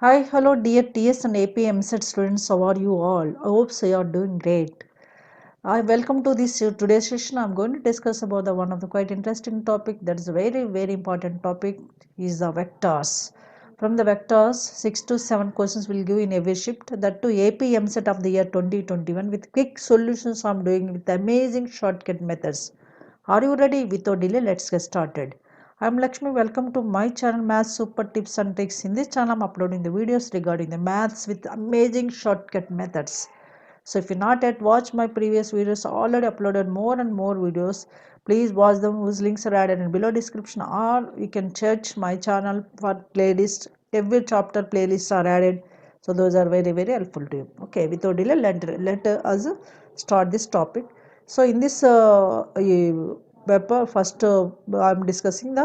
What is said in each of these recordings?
Hi, hello, dear TS and AP MSET students. How are you all? I hope so you are doing great. I welcome to this today's session. I'm going to discuss about the one of the quite interesting topic that is a very important topic is the vectors. From the vectors, 6 to 7 questions will give in every shift. That to AP MSET of the year 2021 with quick solutions. I'm doing with amazing shortcut methods. Are you ready? Without delay, let's get started. I'm Lakshmi. Welcome to my channel Maths Super Tips and Tricks. In this channel, I'm uploading the videos regarding the maths with amazing shortcut methods. So if you not yet watched my previous videos, I already uploaded more and more videos. Please watch them whose links are added in below description, or you can search my channel for playlist. Every chapter playlists are added. So those are very helpful to you. Okay, without delay, let us start this topic. So in this paper, first I'm discussing the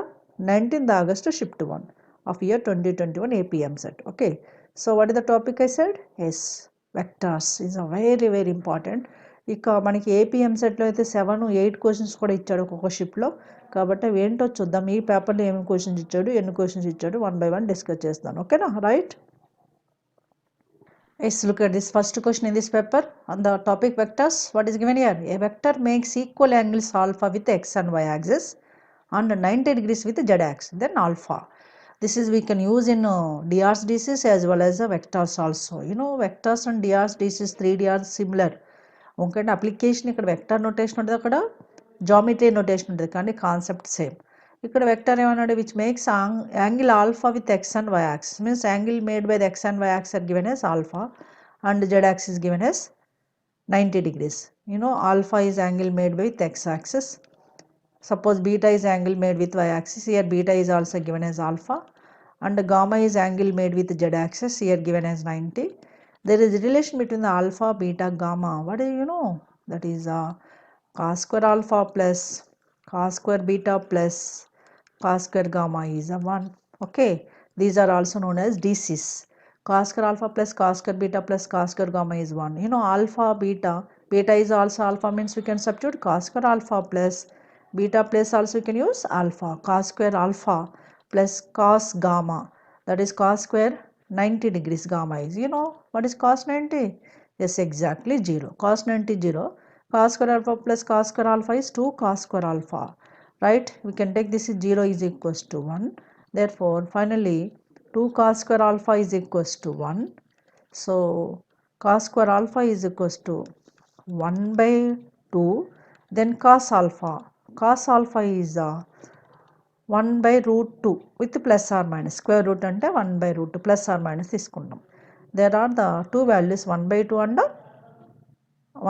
19th August shift 1 of year 2021 APM set. Okay, so what is the topic I said? Yes, vectors is a very important. ఇక మనకి APM సెట్లో అయితే 7-8 questions కూడా ఇచ్చాడు ఒక్కొక్క షిప్లో. కాబట్టి అవి ఏంటో చూద్దాం. ఈ పేపర్లో ఏమేమి క్వశ్చన్స్ ఇచ్చాడు, ఎన్ని క్వశ్చన్స్ ఇచ్చాడు, 1 by 1 డిస్కస్ చేస్తాను. ఓకేనా, right? Let's look at this first question in this paper on the topic vectors. What is given here? A vector makes equal angles alpha with x and y axis and 90 degrees with z axis. Then alpha. This is we can use in DRs DCs as well as the vectors also. You know, vectors and DRs DCs 3D are similar. Okay, application ఇక్కడ vector notation ఉంటుంది, అక్కడ geometry notation ఉంటుంది, కానీ concept same. ఇక్కడ vector ఏమన్నాడు, which makes angle alpha with X and Y axis. Means angle made by the X and Y axis are given as alpha and Z axis given as 90 degrees. You know, alpha is angle made with x axis. Suppose beta is angle made with y axis. Here beta is also given as alpha, and gamma is angle made with z axis. Here given as 90. There is a relation between the alpha, beta, gamma. What do you know? That is cos square alpha plus cos square beta plus cos square gamma is a 1. Okay, these are also known as DCs. Cos square alpha plus cos square beta plus cos square gamma is 1. You know, alpha, beta is also alpha, means we can substitute cos square alpha plus beta plus also we can use alpha. Cos square alpha plus cos gamma, that is cos square 90 degrees gamma is, you know what is cos 90? Yes, exactly 0. Cos 90 0. Cos square alpha plus cos square alpha is 2 cos square alpha. Right, we can take this is 0 is equals to 1. Therefore finally 2 cos square alpha is equals to 1. So cos square alpha is equals to 1 by 2. Then cos alpha is 1 by root 2 with plus or minus. Square root ante 1 by root 2 plus or minus తీసుకుంటాం. There are the two values 1 by 2 and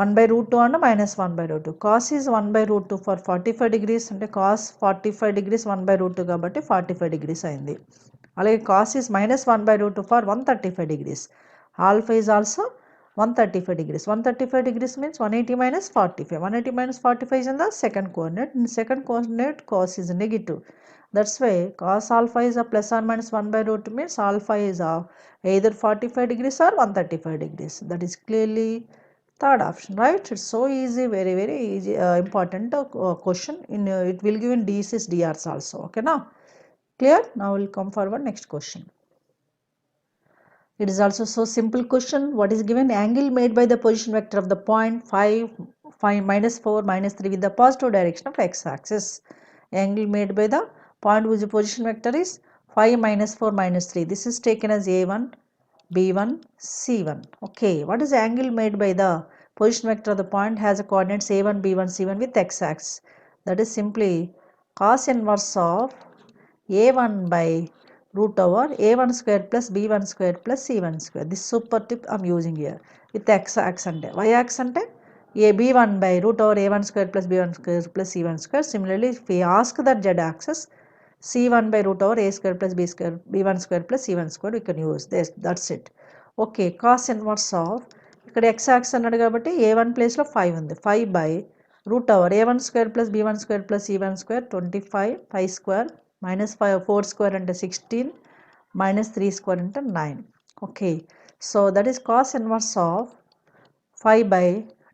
1 by root 2 and minus 1 by root 2. Cos is 1 by root 2 for 45 degrees. అంటే cos 45 degrees 1 by root 2 కాబట్టి 45 degrees అయింది. అలాగే cos is minus 1 by root 2 for 135 degrees. Alpha is also 135 degrees. 135 degrees means 180 minus 45. 180 minus 45 is in the second coordinate. In second coordinate, cos is negative. That's why cos alpha is a plus or minus 1 by root 2 means alpha is either 45 degrees or 135 degrees. That is clearly third option, right? It's so easy, very easy, important question. In it will give in DCs, DRs also. Okay, now clear? Now we'll come forward next question. It is also so simple question. What is given? Angle made by the position vector of the point 5, minus 4, minus 3 with the positive direction of x-axis. Angle made by the point whose position vector is 5, minus 4, minus 3. This is taken as A1, B1, C1. Okay, what is the angle made by the position vector of the point has a coordinates A1, B1, C1 with x-axis? That is simply cos inverse of A1 by root over A1 square plus B1 square plus C1 square. This super tip I'm using here with x-axis and y-axis and B1 by root over A1 square plus B1 square plus C1 square. Similarly, if we ask that z-axis, C1 by root over A square plus B square, B1 square plus C1 square, we can use this. That's it. Okay, cos inverse of ఇక్కడ x axis అన్నాడు కాబట్టి A1 place లో 5 ఉంది. 5 by root over A1 square plus B1 square plus C1 square 25, 5 square minus 5, 4 square అంటే 16 minus 3 square into 9. Okay, so that is cos inverse of 5 by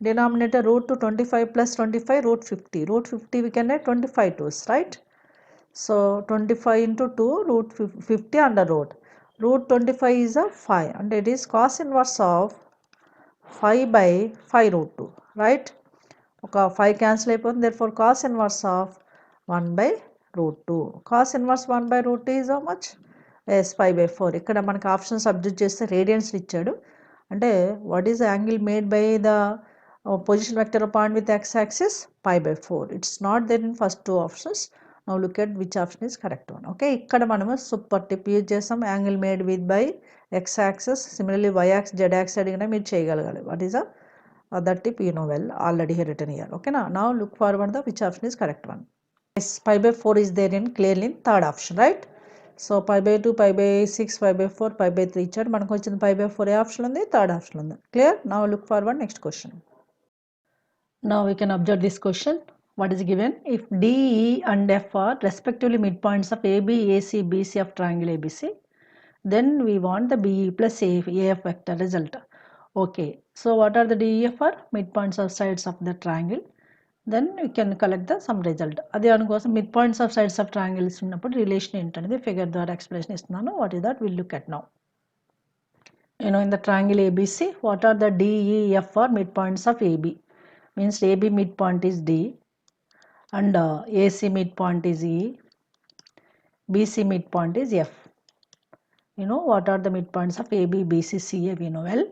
denominator root to 25 plus 25 root 50. Root 50 we can write 25 2's, right? So 25 into 2 root 50 under root. root 25 is a 5 and it is cos inverse of 5 by 5 root 2, right? Okay, 5 cancel అయిపోతుంది, therefore cos inverse of 1 by root 2. Cos inverse 1 by root 2 is how much? Yes, 5 by 4. ఇక్కడ మనకి option subject చేస్తే radians ఇచ్చాడు. అంటే what is the angle made by the position vector of point with x axis? Pi by 4. It's not there in first two options. Now look at which option is correct one. Okay, ఇక్కడ మనము super tip use చేస్తాం, angle made with by x axis. Similarly y axis z axis అడిగినా మీరు చేయగలగాలి. What is that tip you know well, already here written here. Okay, now look forward the which option is correct one. Yes, pi by 4 is there in clearly in third option, right? So pi by 2, pi by 6, pi by 4, pi by 3 ఇచ్చాడు. మనకు వచ్చింది pi by 4 A option ఉంది, third option ఉంది. Clear? Now look forward next question. Now we can observe this question. What is given? If D, E and F are respectively midpoints of AB, AC, BC of triangle ABC, then we want the BE plus AF vector result. Okay, so what are the DEF are? Midpoints of sides of the triangle. Then we can collect the some result. అదే అనుకోసం midpoints of sides of triangles ఉన్నప్పుడు relation ఏంటనేది figure ద్వారా explanation ఇస్తున్నాను. What is that? We'll look at now. You know, in the triangle ABC, what are the DEF are midpoints of AB? Means AB midpoint is D and AC midpoint is E, BC midpoint is F. You know what are the midpoints of AB, BC, CA, we know well.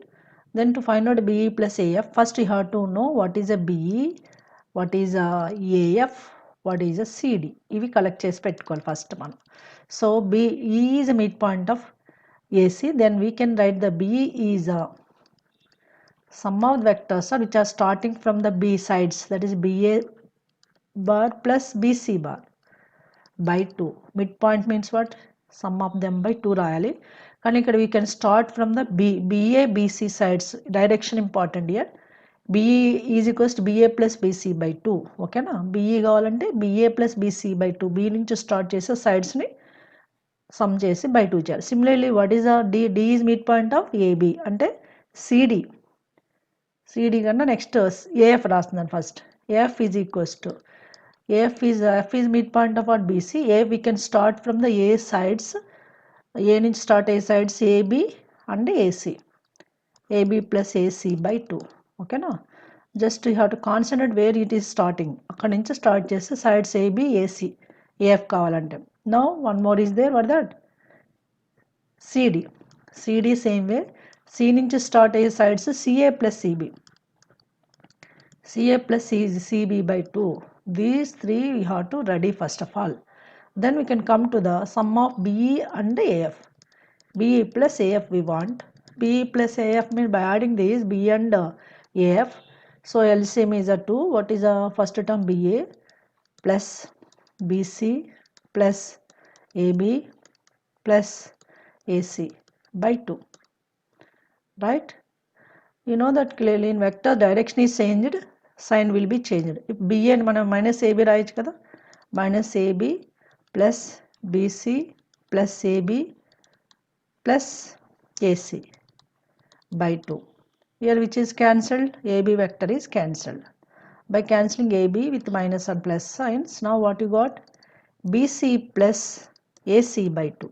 Then to find out BE plus AF, first you have to know what is a BE, what is a AF, what is a CD. ఇవి collect చేసి పెట్టుకోవాలి first మనం. So BE is a midpoint of AC, then we can write the BE is a sum of the vectors which are starting from the B sides, that is BA bar plus BC bar by 2. Midpoint means what? Sum of them by 2 రాయాలి. కానీ ఇక్కడ we can start from the BA BC sides. Direction important here. BE is equals to BA plus BC by 2. ఓకేనా? BE కావాలంటే BA plus BC by 2. B నుంచి start చేసే సైడ్స్ని some చేసి by 2 చేయాలి. Similarly, what is D is midpoint of AB అంటే CD కన్నా next AF రాస్తున్నాను first. AF is equals to F is midpoint of what? BC. A we can start from the A sides. A నుంచి start A sides AB and AC. AB plus AC by 2. Okay na? Just you have to concentrate where it is starting. అక్కడ నుంచి start చేస్తే sides AB, AC, AF కావాలంటే. Now one more is there. What that? CD same way. C నుంచి start A sides CA plus CB. CA plus CB by 2. These three we have to ready first of all. Then we can come to the sum of BE and AF. BE plus AF we want. BE plus AF means by adding these B and AF. So LCM is a 2. What is the first term? BA plus BC plus AB plus AC by 2. Right? You know that clearly in vector direction is changed, sign will be changed. If BA and మనం minus AB రాయొచ్చు కదా, minus AB plus BC plus AB plus AC by 2. Here which is cancelled? AB vector is cancelled. By cancelling AB with minus and plus signs, now what you got? BC plus AC by 2.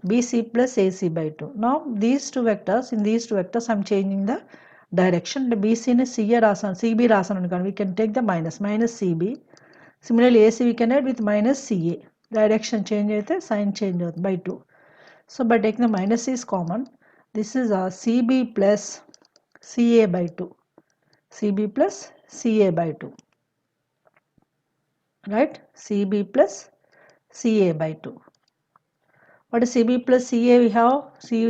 BC plus AC by 2. Now these two vectors, in these two vectors I am changing the direction. BC ni CA రాసాను, CB రాసాను అనుకోండి, we can take the minus CB. Similarly AC we can add with minus CA. Direction change అయితే sign change అవుతుంది by 2. So by taking the minus is common. This is a CB plus CA by 2. CB plus CA by 2. Right? CB plus CA by 2. What is CB plus CA? We have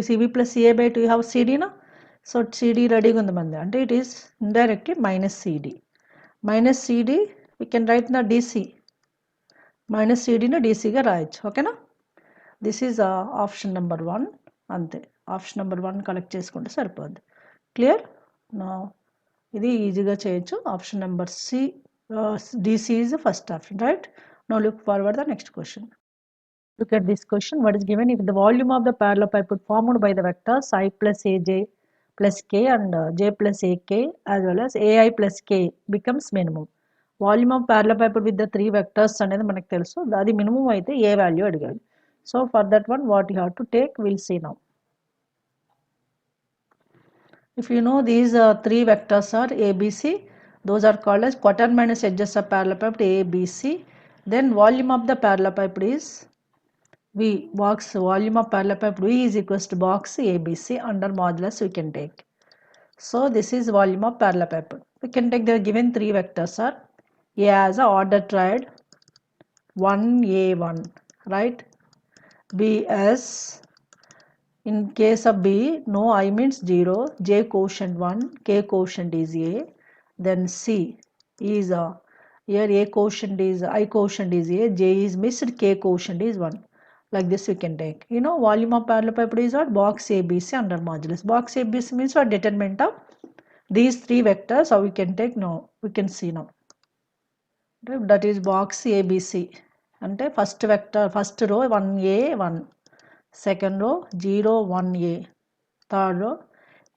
CB plus CA by 2. We have CD na. So CD ready ఉంది మంది అంటే it is indirectly minus CD. Minus CD we can write na DC. Minus CD na DC గా రాయొచ్చు. ఓకేనా? This is option number 1. అంతే. Option number 1 collect చేసుకుంటే సరిపోద్ది. Clear? Now ఇది ఈజీగా చేయొచ్చు. Option number C. DC is the first option, right? Now look forward the next question. Look at this question. What is given? If the volume of the parallelepiped formed by the vectors I plus AJ plus K and J plus AK as well as AI plus K becomes minimum. Volume of parallelepiped with the three vectors అనేది మనకు తెలుసు. అది minimum అయితే ఏ value అడిగాడు. So for that one, what you have to take, we'll see now. If you know these three vectors are A, B, C, those are called as quaterminous edges of parallelepiped A, B, C. Then volume of the parallelepiped is V, box volume of parallelepiped V is equals to box ABC under modulus we can take. So this is volume of parallelepiped. We can take the given three vectors are A as a order triad 1A1, right? B as, in case of B, no I means 0, J quotient 1, K quotient is A, then C is a, here A quotient is, I quotient is A, J is missed, K quotient is 1. Like this we can take. You know, volume of parallelepiped is what? Box ABC under modulus. Box ABC means what? Determinant of these three vectors. How we can take now? We can see now. That is box ABC. And first vector, first row 1A, 1. Second row 0, 1A. Third row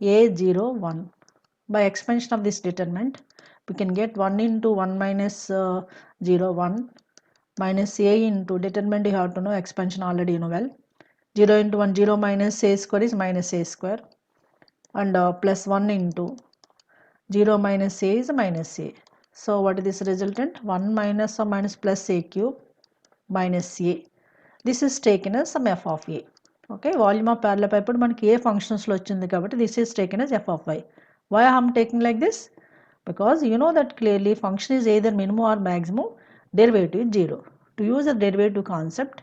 A, 0, 1. By expansion of this determinant, we can get 1 into 1 minus 0, 1 minus A into determinant. You have to know expansion already you know well. 0 into 1, 0 minus A square is minus A square, and plus 1 into 0 minus A is minus A. So what is this resultant? 1 minus or minus plus A cube minus A. This is taken as some f of A. Okay, volume of parallelepiped మనకి A functions లో వచ్చింది కాబట్టి this is taken as f of y. Why I am taking like this? Because you know that clearly function is either minimum or maximum, derivative is 0. To use the derivative concept,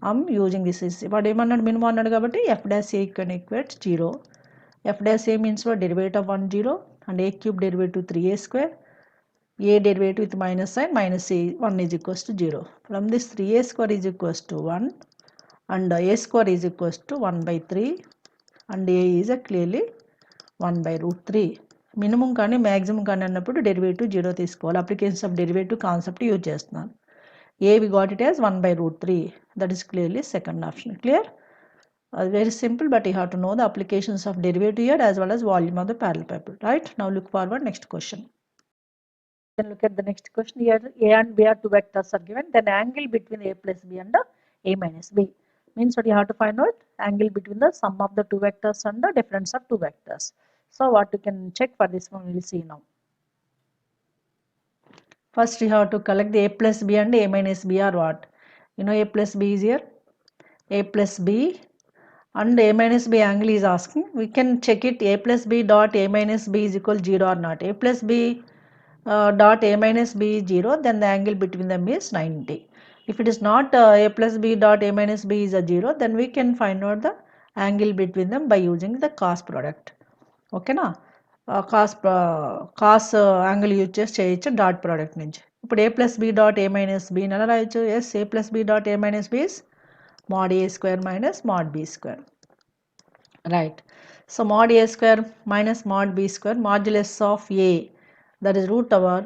I am using this is what ఏమన్నాడు minimum అన్నాడు కాబట్టి f dash A can equate 0. f dash A means what? Derivative of 1 0 and A cube derivative 3A square. A derivative with minus sign, minus A 1 is equals to 0. From this 3A square is equals to 1 and A square is equals to 1 by 3 and A is a clearly 1 by root 3. Minimum కానీ maximum కానీ అన్నప్పుడు derivative 0 తీసుకోవాలి. Applications of derivative concept use చేస్తున్నాను. A we got it as 1 by root 3. That is clearly second option. Clear? Very simple, but you have to know the applications of derivative here as well as volume of the parallelepiped. Right? Now look forward next question. Then look at the next question. Here A and B are two vectors are given. Then angle between A plus B and A minus B. Means what you have to find out? Angle between the sum of the two vectors and the difference of two vectors. So what you can check for this one, we will see now. First you have to collect the A plus B and A minus B are what? You know A plus B is here. A plus B and A minus B angle is asking. We can check it. A plus B dot A minus B is equal 0 or not. A plus B dot A minus B is 0, then the angle between them is 90. If it is not A plus B dot A minus B is a 0, then we can find out the angle between them by using the cos product. Okay na? Cos angle use చేసి చేయొచ్చు dot product నుంచి. ఇప్పుడు A plus B dot A minus B ఎలా రాయొచ్చు? Yes, A plus B dot A minus B is mod A square minus mod B square. Right. So mod A square minus mod B square modulus of A, that is root over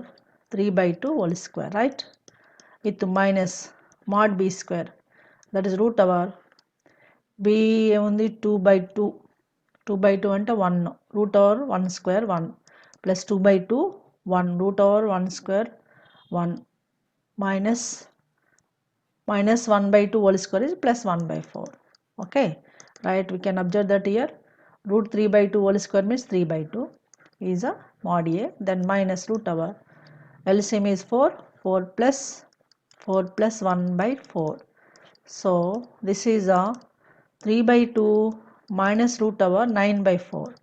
3 by 2 whole square, right? With minus mod B square, that is root over B only 2 by 2. 2 by 2 ante 1, root over 1 square 1 plus 2 by 2 1 root over 1 square 1 minus 1 by 2 whole square is plus 1 by 4. Okay, right? We can observe that here root 3 by 2 whole square means 3 by 2 is a mod A, then minus root over LCM is 4 plus 1 by 4. So this is a 3 by 2 minus root over 9 by 4.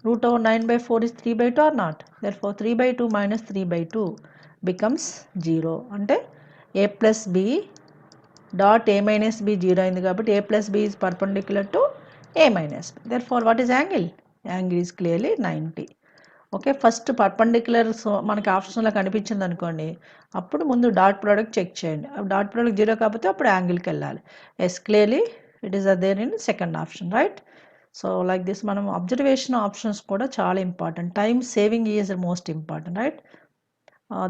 Root over 9 by 4 is 3 by 2 or not? Therefore 3 by 2 minus 3 by 2 becomes 0. Ante A plus B dot A minus B 0 అయింది కాబట్టి A plus B is perpendicular to A minus B. Therefore what is angle? Angle is clearly 90. Okay, first perpendicular మనకి ఆప్షన్లో కనిపించింది అనుకోండి, అప్పుడు ముందు dot product check చేయండి. Dot product 0 కాకపోతే అప్పుడు యాంగిల్కి వెళ్ళాలి. Yes, clearly it is there in second option, right? So like this మనం అబ్జర్వేషన్ ఆప్షన్స్ కూడా చాలా important. Time saving is most important, right?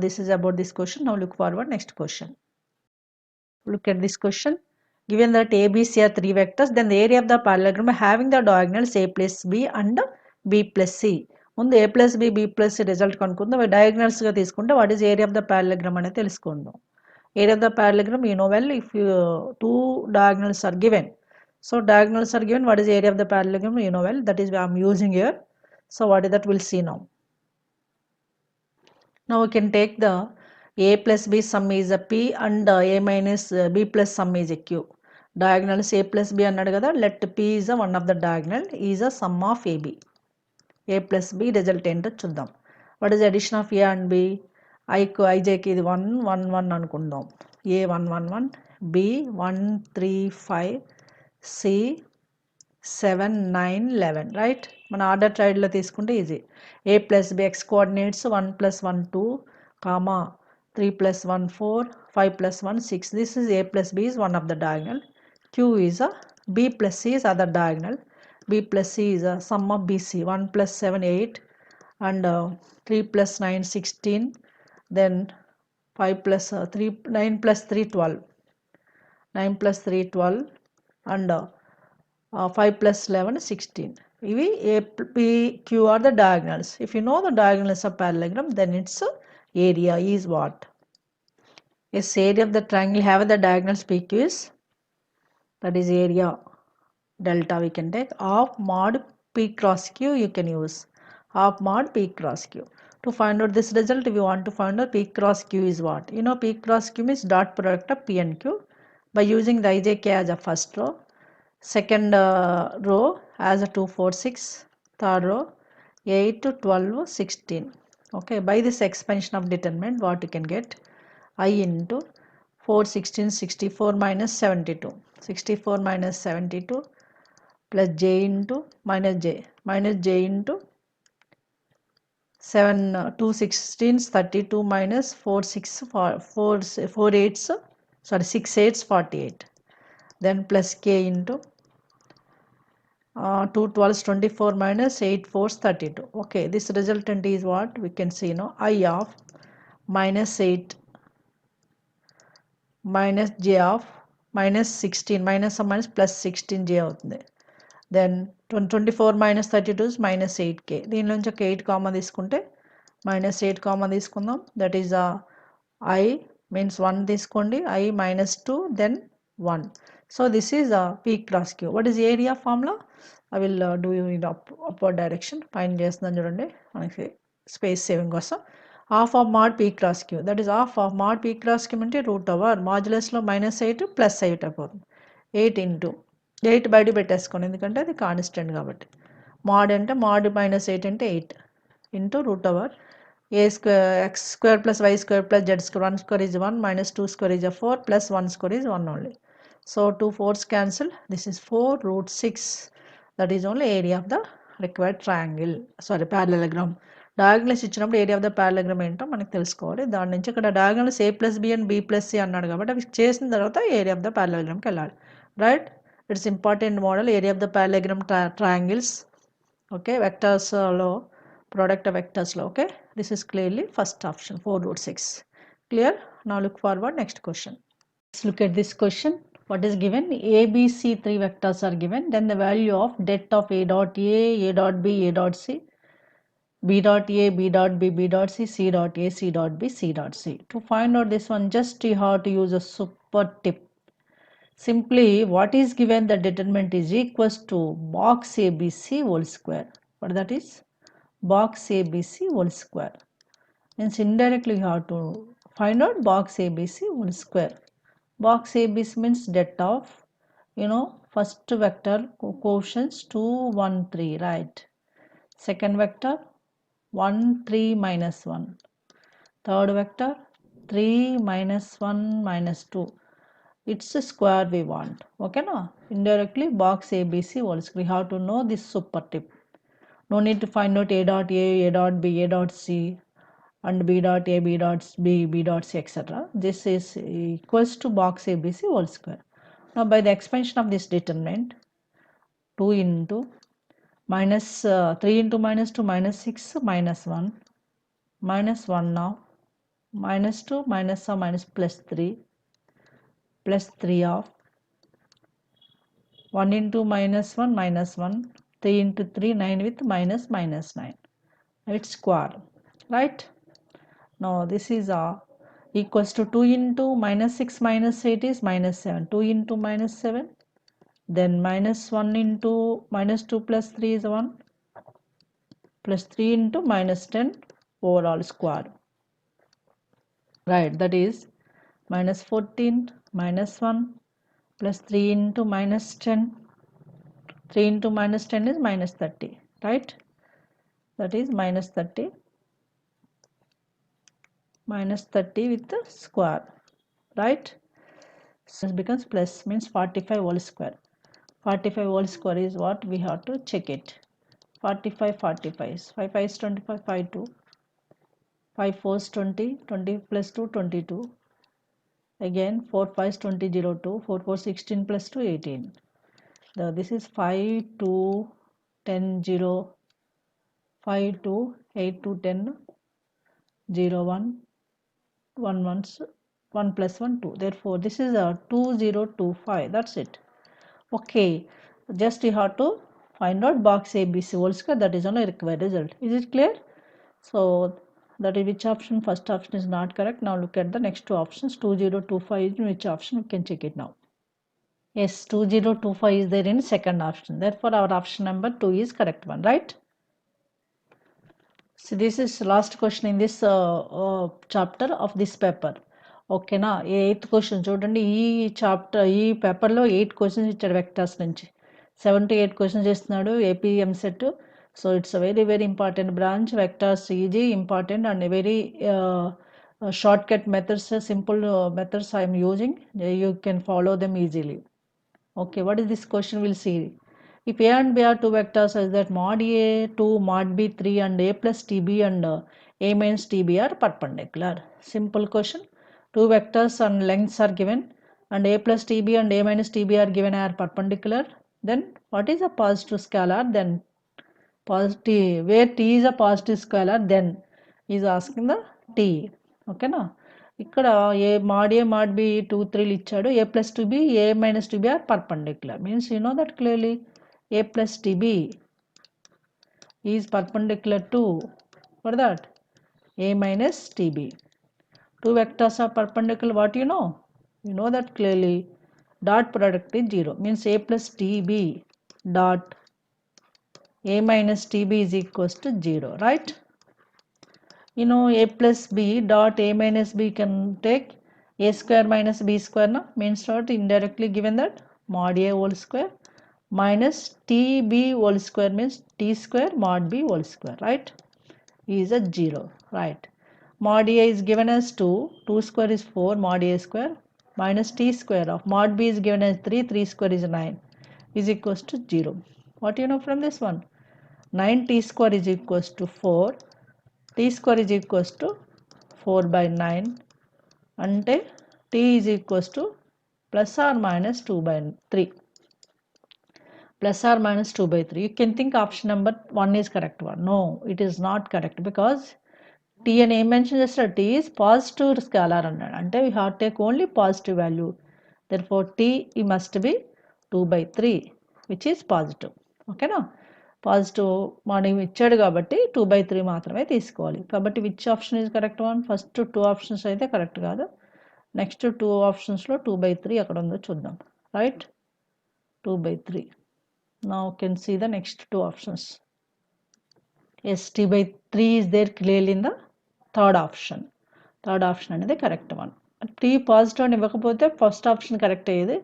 This is about this question. Now look forward next question. Look at this question. Given that A, B, C are three vectors, then the area of the parallelogram having the diagonals A plus B and B plus C. ముందు A plus B, B plus C result కనుక్కుందాం. డయాగ్నల్స్గా తీసుకుంటే what is area of the parallelogram అనేది తెలుసుకుందాం. Area of the parallelogram, you know well, if you two diagonals are given. So diagonals are given, what is the area of the parallelogram, you know well, that is I am using here. So what is that, we'll see now. Now we can take the a plus b sum is a p and a minus b plus sum is a q. Diagonals a plus b annadu kada, let p is a one of the diagonal is a sum of ab. A plus b result ento chuddam. What is the addition of a and b? ij ki ఇది 1 1 1 అనుకుందాం. a 1 1 1, b 1 3 5, c 7 9 11, right? మన order ట్రైడ్లో తీసుకుంటే easy. a plus b x coordinates 1 plus 1 2, comma 3 plus 1 4, 5 plus 1 6. This is a plus b is one of the diagonal. q is a b plus c is other diagonal. b plus c is a sum of bc. 1 plus 7 8 and 3 plus 9 16, then 5 plus 3 9 plus 3 12, 9 plus 3 12 and 5 plus 11 16. Ivi a p q are the diagonals. If you know the diagonals of parallelogram, then its area is what? Yes, area of the triangle have the diagonals pq is, that is area delta we can take of mod p cross q, you can use of mod p cross q. To find out this result, if you want to find out p cross q is what? You know p cross q means dot product of p and q by using the ijk as a first row, second row as a 2 4 6, third row 8 to 12 16. Okay, by this expansion of determinant, what you can get? I into 4 16 64 minus 72, 64 minus 72 plus j into minus j into 7 2 16s 32 minus 4 6 4 8s, sorry 6 8s 48, then plus k into 2 12s 24 minus 8 4s 32. Okay, this resultant is what we can see now, I of minus 8 minus j of minus 16 minus or minus plus 16 j అవుతుంది. Then 24 minus 32 is minus 8k. దీనిలోంచి ఒక 8 common తీసుకుంటే minus 8 common తీసుకుందాం. That is I means 1 తీసుకోండి. I minus 2 then 1. So this is p cross q. What is the area formula? I will do in upward direction. Find చేస్తున్నాను చూడండి, మనకి space saving కోసం. Half of mod p cross q, that is half of mod p cross q అంటే root over మాడ్యులస్లో minus 8 plus 8 అయిపోతుంది. 8 into 8 బయట పెట్టేసుకోండి ఎందుకంటే అది కాన్స్టెంట్ కాబట్టి. మాడ్ అంటే మాడ్ minus 8 అంటే 8 into root over a square x square plus y square plus z square. 1 square is 1 minus 2 square is a 4 plus 1 square is 1 only. So 2 4s cancel. This is 4 root 6. That is only area of the required triangle, sorry parallelogram. Diagonals ఇచ్చినప్పుడు area of the parallelogram ఏంటో మనకు తెలుసుకోవాలి. దాని నుంచి ఇక్కడ diagonals a plus b and b plus c అన్నాడు కాబట్టి అవి చేసిన తర్వాత ఏరియా ఆఫ్ ద parallelogramకి వెళ్ళాలి, right? It's important model area of the parallelogram triangles. Okay, vectors లో product of vectors లో. Okay, this is clearly first option 4 root 6. Clear? Now look forward next question. Let's look at this question. What is given? A, B, C, 3 vectors are given. Then the value of det of A dot A dot B, A dot C, B dot A, B dot B, B dot C, C dot A, C dot B, C dot C. To find out this one, just you have to use a super tip. Simply, what is given, the determinant is equals to box ABC whole square. What that is? Box ABC whole square. Means indirectly you have to find out box ABC whole square. Box ABC means det of, first vector coefficients 2 1 3, right? Second vector 1 3 minus 1. Third vector 3 minus 1 minus 2. It's a square we want. Okay, no? Indirectly box ABC whole square. We have to know this super tip. No need to find out A dot A dot B, A dot C and B dot A, B dot B, B dot C, etc. This is equals to box ABC whole square. Now by the expansion of this determinant, 2 into minus 3 into minus 2 minus 6 minus 1 minus 1 now minus 2 minus minus plus 3 of 1 into minus 1 minus 1, 3 into 3 9 with minus 9. It's square, right? Now this is equals to 2 into minus 6 minus 8 is minus 7. 2 into minus 7. Then minus 1 into minus 2 plus 3 is 1. Plus 3 into minus 10 overall square. Right, that is minus 14 minus 1 plus 3 into minus 10. 3 into minus 10 is minus 30. Right? That is minus 30. Minus 30 with the square. Right? So this becomes plus, means 45 whole square. 45 whole square is what we have to check it. 45, 45. 5 5 is 25, 5 2. 5 4 is 20, 20 plus 2, 22. Again 4 5 is 20, 0 2. 4 4 16 plus 2, 18. This is 5 2 10 0. 5 2 8 2 10 0 1 1 1 1 plus 1 2. Therefore this is a 2025. That's it. Okay, just you have to find out box ABC whole square. That is only required result. Is it clear? So that is which option? First option is not correct. Now look at the next two options. 2025 is in which option? We can check it now. Yes, 2025 is there in second option. Therefore our option number 2 is correct one, right? So this is last question in this chapter of this paper. ఓకేనా, eighth question చూడండి. ఈ chapter ఈ పేపర్లో 8 questions ఇచ్చాడు vectors నుంచి. 7 to 8 questions ఇస్తున్నాడు AP EAMCET. So it's a very very important branch. Vectors easy, important and very short cut methods, simple methods I'm using. You can follow them easily. Okay, what is this question? We'll see. If A and B are two vectors such that mod A 2, mod B 3 and A plus TB and A minus TB are perpendicular. Simple question. Two vectors and lengths are given and A plus TB and A minus TB are given are perpendicular. Then what is a positive scalar? Then positive, where T is a positive scalar, then is asking the T. Okay na? ఇక్కడ ఏ mod B 2 3 ఇచ్చాడు. A plus 2B, A minus 2B are perpendicular. Means you know that clearly. A plus TB is perpendicular to, for that, A minus TB. Two vectors are perpendicular. What you know? You know that clearly. Dot product is 0. Means A plus TB dot A minus TB is equals to 0. Right? You know A plus B dot A minus B can take A square minus B square, no? Means what? Indirectly given that mod A whole square minus TB whole square means T square mod B whole square, right? Is a 0, right? Mod A is given as 2, 2 square is 4 mod A square minus T square of mod B is given as 3, 3 square is 9 is equals to 0. What you know from this one? 9T square is equals to 4. T square is equals to 4 by 9 ante T is equals to plus or minus 2 by 3. Plus or minus 2 by 3. You can think option number 1 is correct one. No, it is not correct because T and A mentioned yesterday, T is positive scalar ante we have to take only positive value. Therefore T must be 2 by 3 which is positive. Okay na? Positive morning ఇచ్చాడు కాబట్టి 2/3 మాత్రమే తీసుకోవాలి. కాబట్టి which option is correct one? First 2 options అయితే correct కాదు. Next 2 ఆప్షన్స్లో 2/3 ఎక్కడ ఉందో చూద్దాం. Right, 2/3. Now can see the next 2 options. Yes, T/3 is there clearly in the third option. Third option అనేది కరెక్ట్ వన్. T పాజిటివ్ అని ఇవ్వకపోతే first option correct అయ్యేది.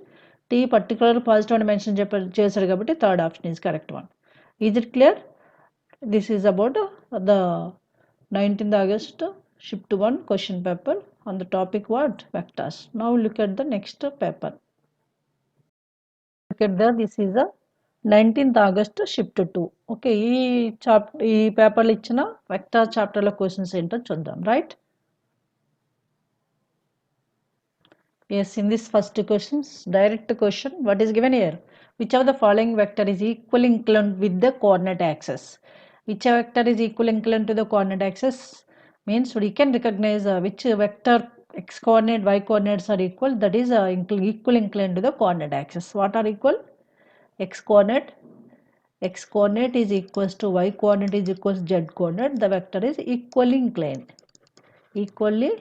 T పర్టికులర్ పాజిటివ్ అని మెన్షన్ చేశాడు కాబట్టి third option is correct one. Is it clear? This is about the 19th August shift 1 question paper on the topic what? Vectors. Now look at the next paper. Look at that. This is the 19th August shift 2. Okay, ఈ పేపర్లో ఇచ్చిన vector చాప్టర్లో questions ఏంటో చూద్దాం. Right? Yes, in this first questions, direct question, what is given here? Which of the following vector is equally inclined with the coordinate axis? Which vector is equally inclined to the coordinate axis? Means we can recognize which vector x coordinate, y coordinates are equal. That is equal inclined to the coordinate axis. What are equal? X coordinate is equals to y coordinate is equals z coordinate. The vector is equally inclined. Equally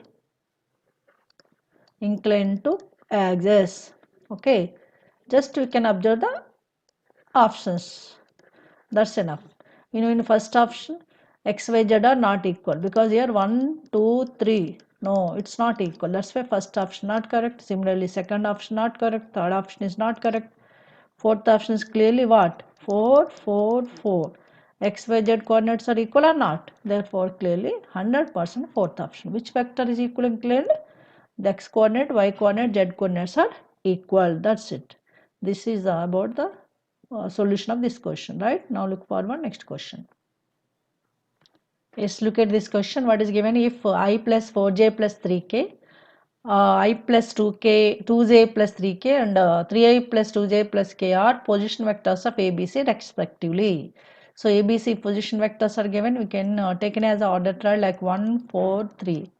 inclined to axis. Okay, just you can observe the options. That's enough. In first option, x, y, z are not equal because here 1, 2, 3. No, it's not equal. That's why first option not correct. Similarly, second option not correct. Third option is not correct. Fourth option is clearly what? 4, 4, 4. X, Y, Z coordinates are equal or not? Therefore, clearly 100% fourth option. Which vector is equal and clearly? The x coordinate, y coordinate, z coordinates are equal. That's it. This is about the solution of this question, right? Now look forward, next question. Yes, look at this question. What is given? If I plus 4j plus 3k, I plus 2k, 2j plus 3k and 3i plus 2j plus k are position vectors of ABC respectively. So ABC position vectors are given. We can take it as an order trial like 1, 4, 3.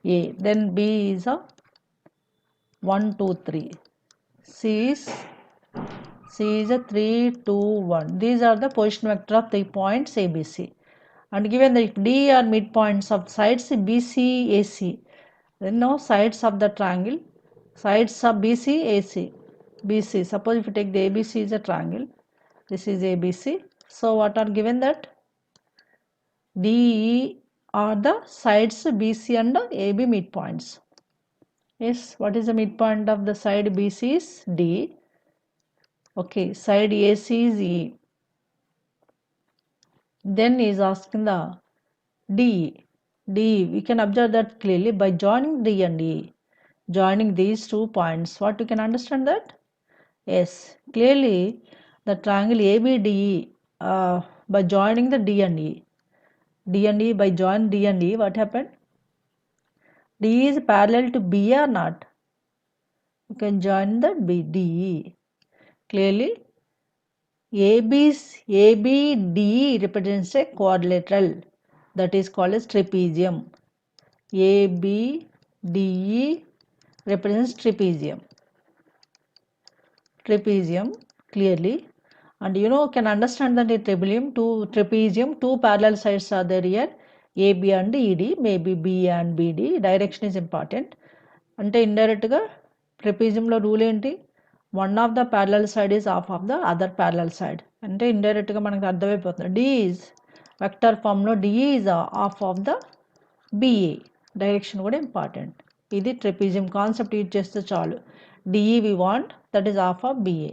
A. Then B is a 1, 2, 3. C is a 3, 2, 1. These are the position vector of the points ABC. And given that if D are midpoints of sides BC, AC, then now sides of the triangle, sides of BC, AC, BC. Suppose if you take the ABC is a triangle, this is ABC. So what are given that? DE are the sides BC and AB midpoints. Yes, what is the midpoint of the side BC is D. Okay, side AC is E. Then he is asking the D. D, we can observe that clearly by joining D and E. Joining these 2 points, what you can understand that? Yes, clearly the triangle ABDE by joining the D and E. D and E, by joining D and E, what happened? D is parallel to B or not? You can join the DE. Clearly, ABDE represents a quadrilateral that is called as trapezium. ABDE represents trapezium. Trapezium clearly, and can understand that in trapezium two parallel sides are there here, AB and ED, maybe B and BD. Direction is important. అంటే ఇండైరెక్ట్గా ట్రెపీజియంలో rule ఏంటి? One of the parallel side is half of the other parallel side. అంటే ఇండైరెక్ట్గా మనకు అర్థమైపోతుంది. D is vector ఫామ్లో D is half of the BA. Direction కూడా ఇంపార్టెంట్. ఇది ట్రెపీజియం కాన్సెప్ట్ యూజ్ చేస్తే చాలు. DE we want that is half of BA.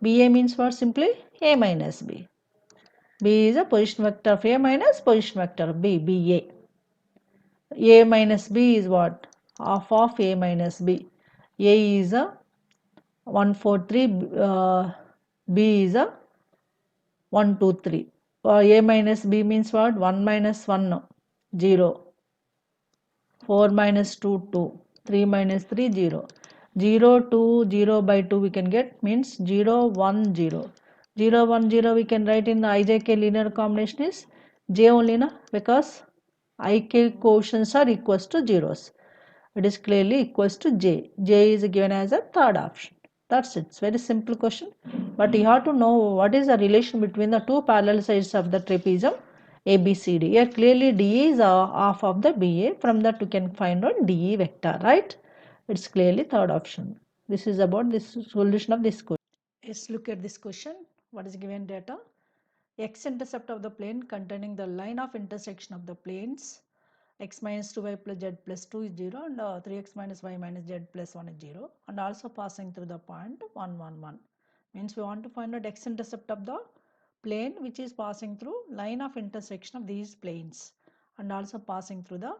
BA means what? Simply A minus B. B is a position vector of A minus position vector of B, BA. A minus B is what? Half of A minus B. A is a 1, 4, 3. B is a 1, 2, 3. A minus B means what? 1 minus 1, 0. 4 minus 2, 2. 3 minus 3, 0. 0, 2, 0 by 2 we can get, means 0, 1, 0. 0, 1, 0 we can write in the IJK linear combination is J only, na? Because IK quotients are equals to zeros. It is clearly equals to J. J is given as a third option. That's it. It's very simple question. But you have to know what is the relation between the two parallel sides of the trapezium ABCD. Here clearly D is half of the BA. From that we can find out DE vector, right? It's clearly third option. This is about this solution of this question. Let's look at this question. What is given data? X-intercept of the plane containing the line of intersection of the planes x minus 2y plus z plus 2 is 0 and 3x minus y minus z plus 1 is 0, and also passing through the point 1, 1, 1. Means we want to find out x-intercept of the plane which is passing through line of intersection of these planes and also passing through the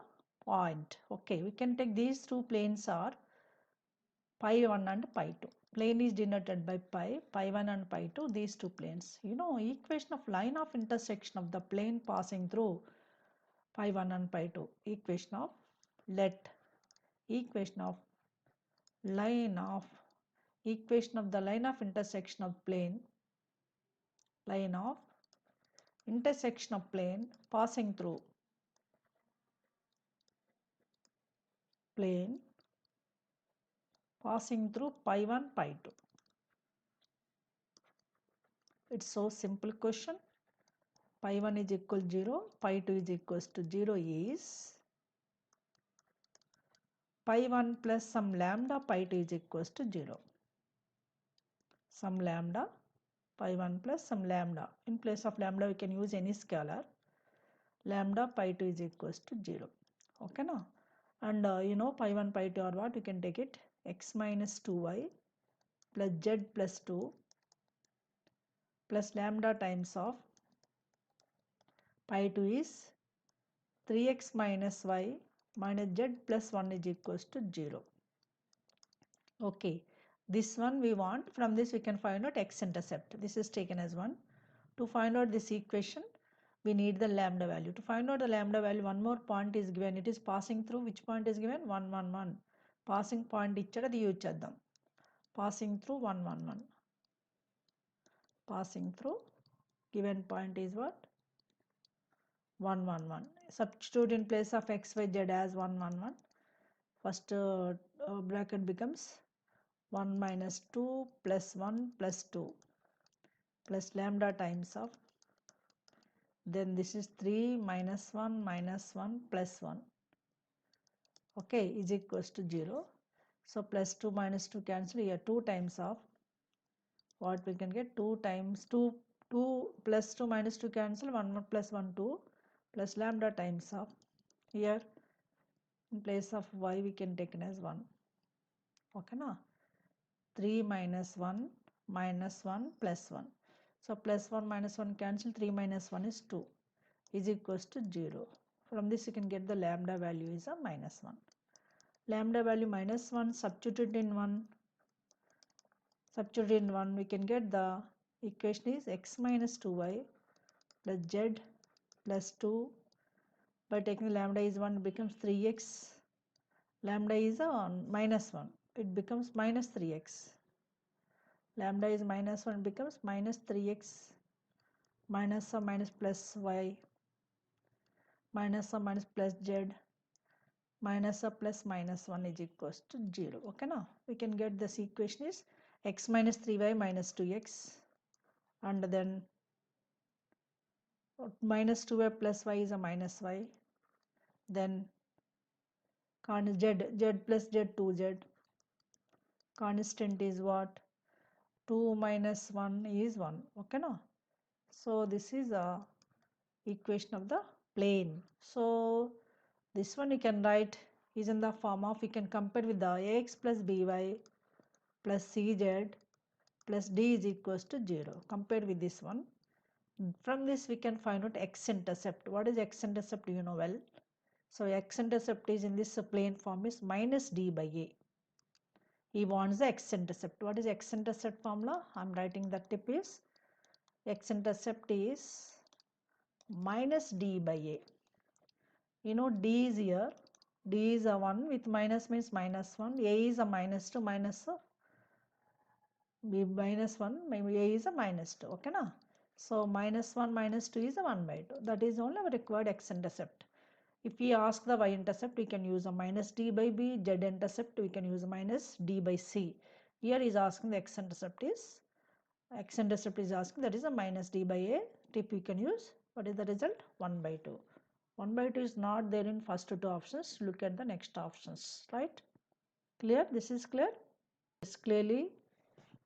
point. Okay, we can take these two planes are pi 1 and pi 2. Plane is denoted by pi 1 and pi 2, these two planes. Equation of line of intersection of the plane passing through pi 1 and pi 2. Equation of the line of intersection of plane passing through pi 1, pi 2. It's so simple question. Pi 1 is equal to 0, pi 2 is equals to 0 is pi 1 plus some lambda pi 2 is equals to 0. Some lambda pi 1 plus some lambda. In place of lambda we can use any scalar. Lambda pi 2 is equals to 0. Okay now. And you know pi 1 pi 2 are what? You can take it x minus 2y plus z plus 2 plus lambda times of pi 2 is 3x minus y minus z plus 1 is equals to 0. Okay, this one we want. From this we can find out x-intercept. This is taken as 1. To find out this equation, we need the lambda value. To find out the lambda value, one more point is given. It is passing through. Which point is given? 1, 1, 1. Passing point ichchada adi use cheddam. Passing through 1, 1, 1. Passing through given point is what? 1, 1, 1. Substitute in place of x, y, z as 1, 1, 1. First bracket becomes 1 minus 2 plus 1 plus 2 plus lambda times of, then this is 3 minus 1 plus 1, okay, is equals to 0. So plus 2 minus 2 cancel here, 2 times of what we can get, 2 times 2 plus 2 minus 2 cancel, 1 plus 1 2 plus lambda times of, here in place of y we can take it as 1, okay na. 3 minus 1 plus 1. So plus 1 minus 1 cancel, 3 minus 1 is 2 is equals to 0. From this you can get the lambda value is a minus 1. Lambda value minus 1 substituted in 1. Substituted in 1 we can get the equation is x minus 2y plus z plus 2. By taking lambda is 1 it becomes 3x. Lambda is a minus 1. It becomes minus 3x. Lambda is minus 1 becomes minus 3x minus or minus plus y minus or minus plus z minus or plus minus 1 is equals to 0. Okay now we can get this equation is x minus 3y minus 2x and then minus 2y plus y is a minus y, then z plus z 2z, constant is what, 2 minus 1 is 1, okay now. So this is a equation of the plane. So this one you can write is in the form of, we can compare with the ax plus by plus cz plus d is equals to 0. Compared with this one. From this we can find out x-intercept. What is x-intercept? You know well. So x-intercept is in this plane form is minus d by a. He wants the x-intercept. What is x-intercept formula? I am writing the tip is x-intercept is minus d by a. You know d is here. D is a 1 with minus means minus 1. A is a minus 2 minus b minus 1. Maybe a is a minus 2. Okay na? So minus 1 minus 2 is a 1 by 2. That is only our required x-intercept. If we ask the y-intercept, we can use a minus d by b. Z-intercept, we can use a minus d by c. Here is asking the x-intercept is asking, that is a minus d by a. Tip we can use. What is the result? 1 by 2. 1 by 2 is not there in first two options. Look at the next options, right? Clear? This is clear? Yes, clearly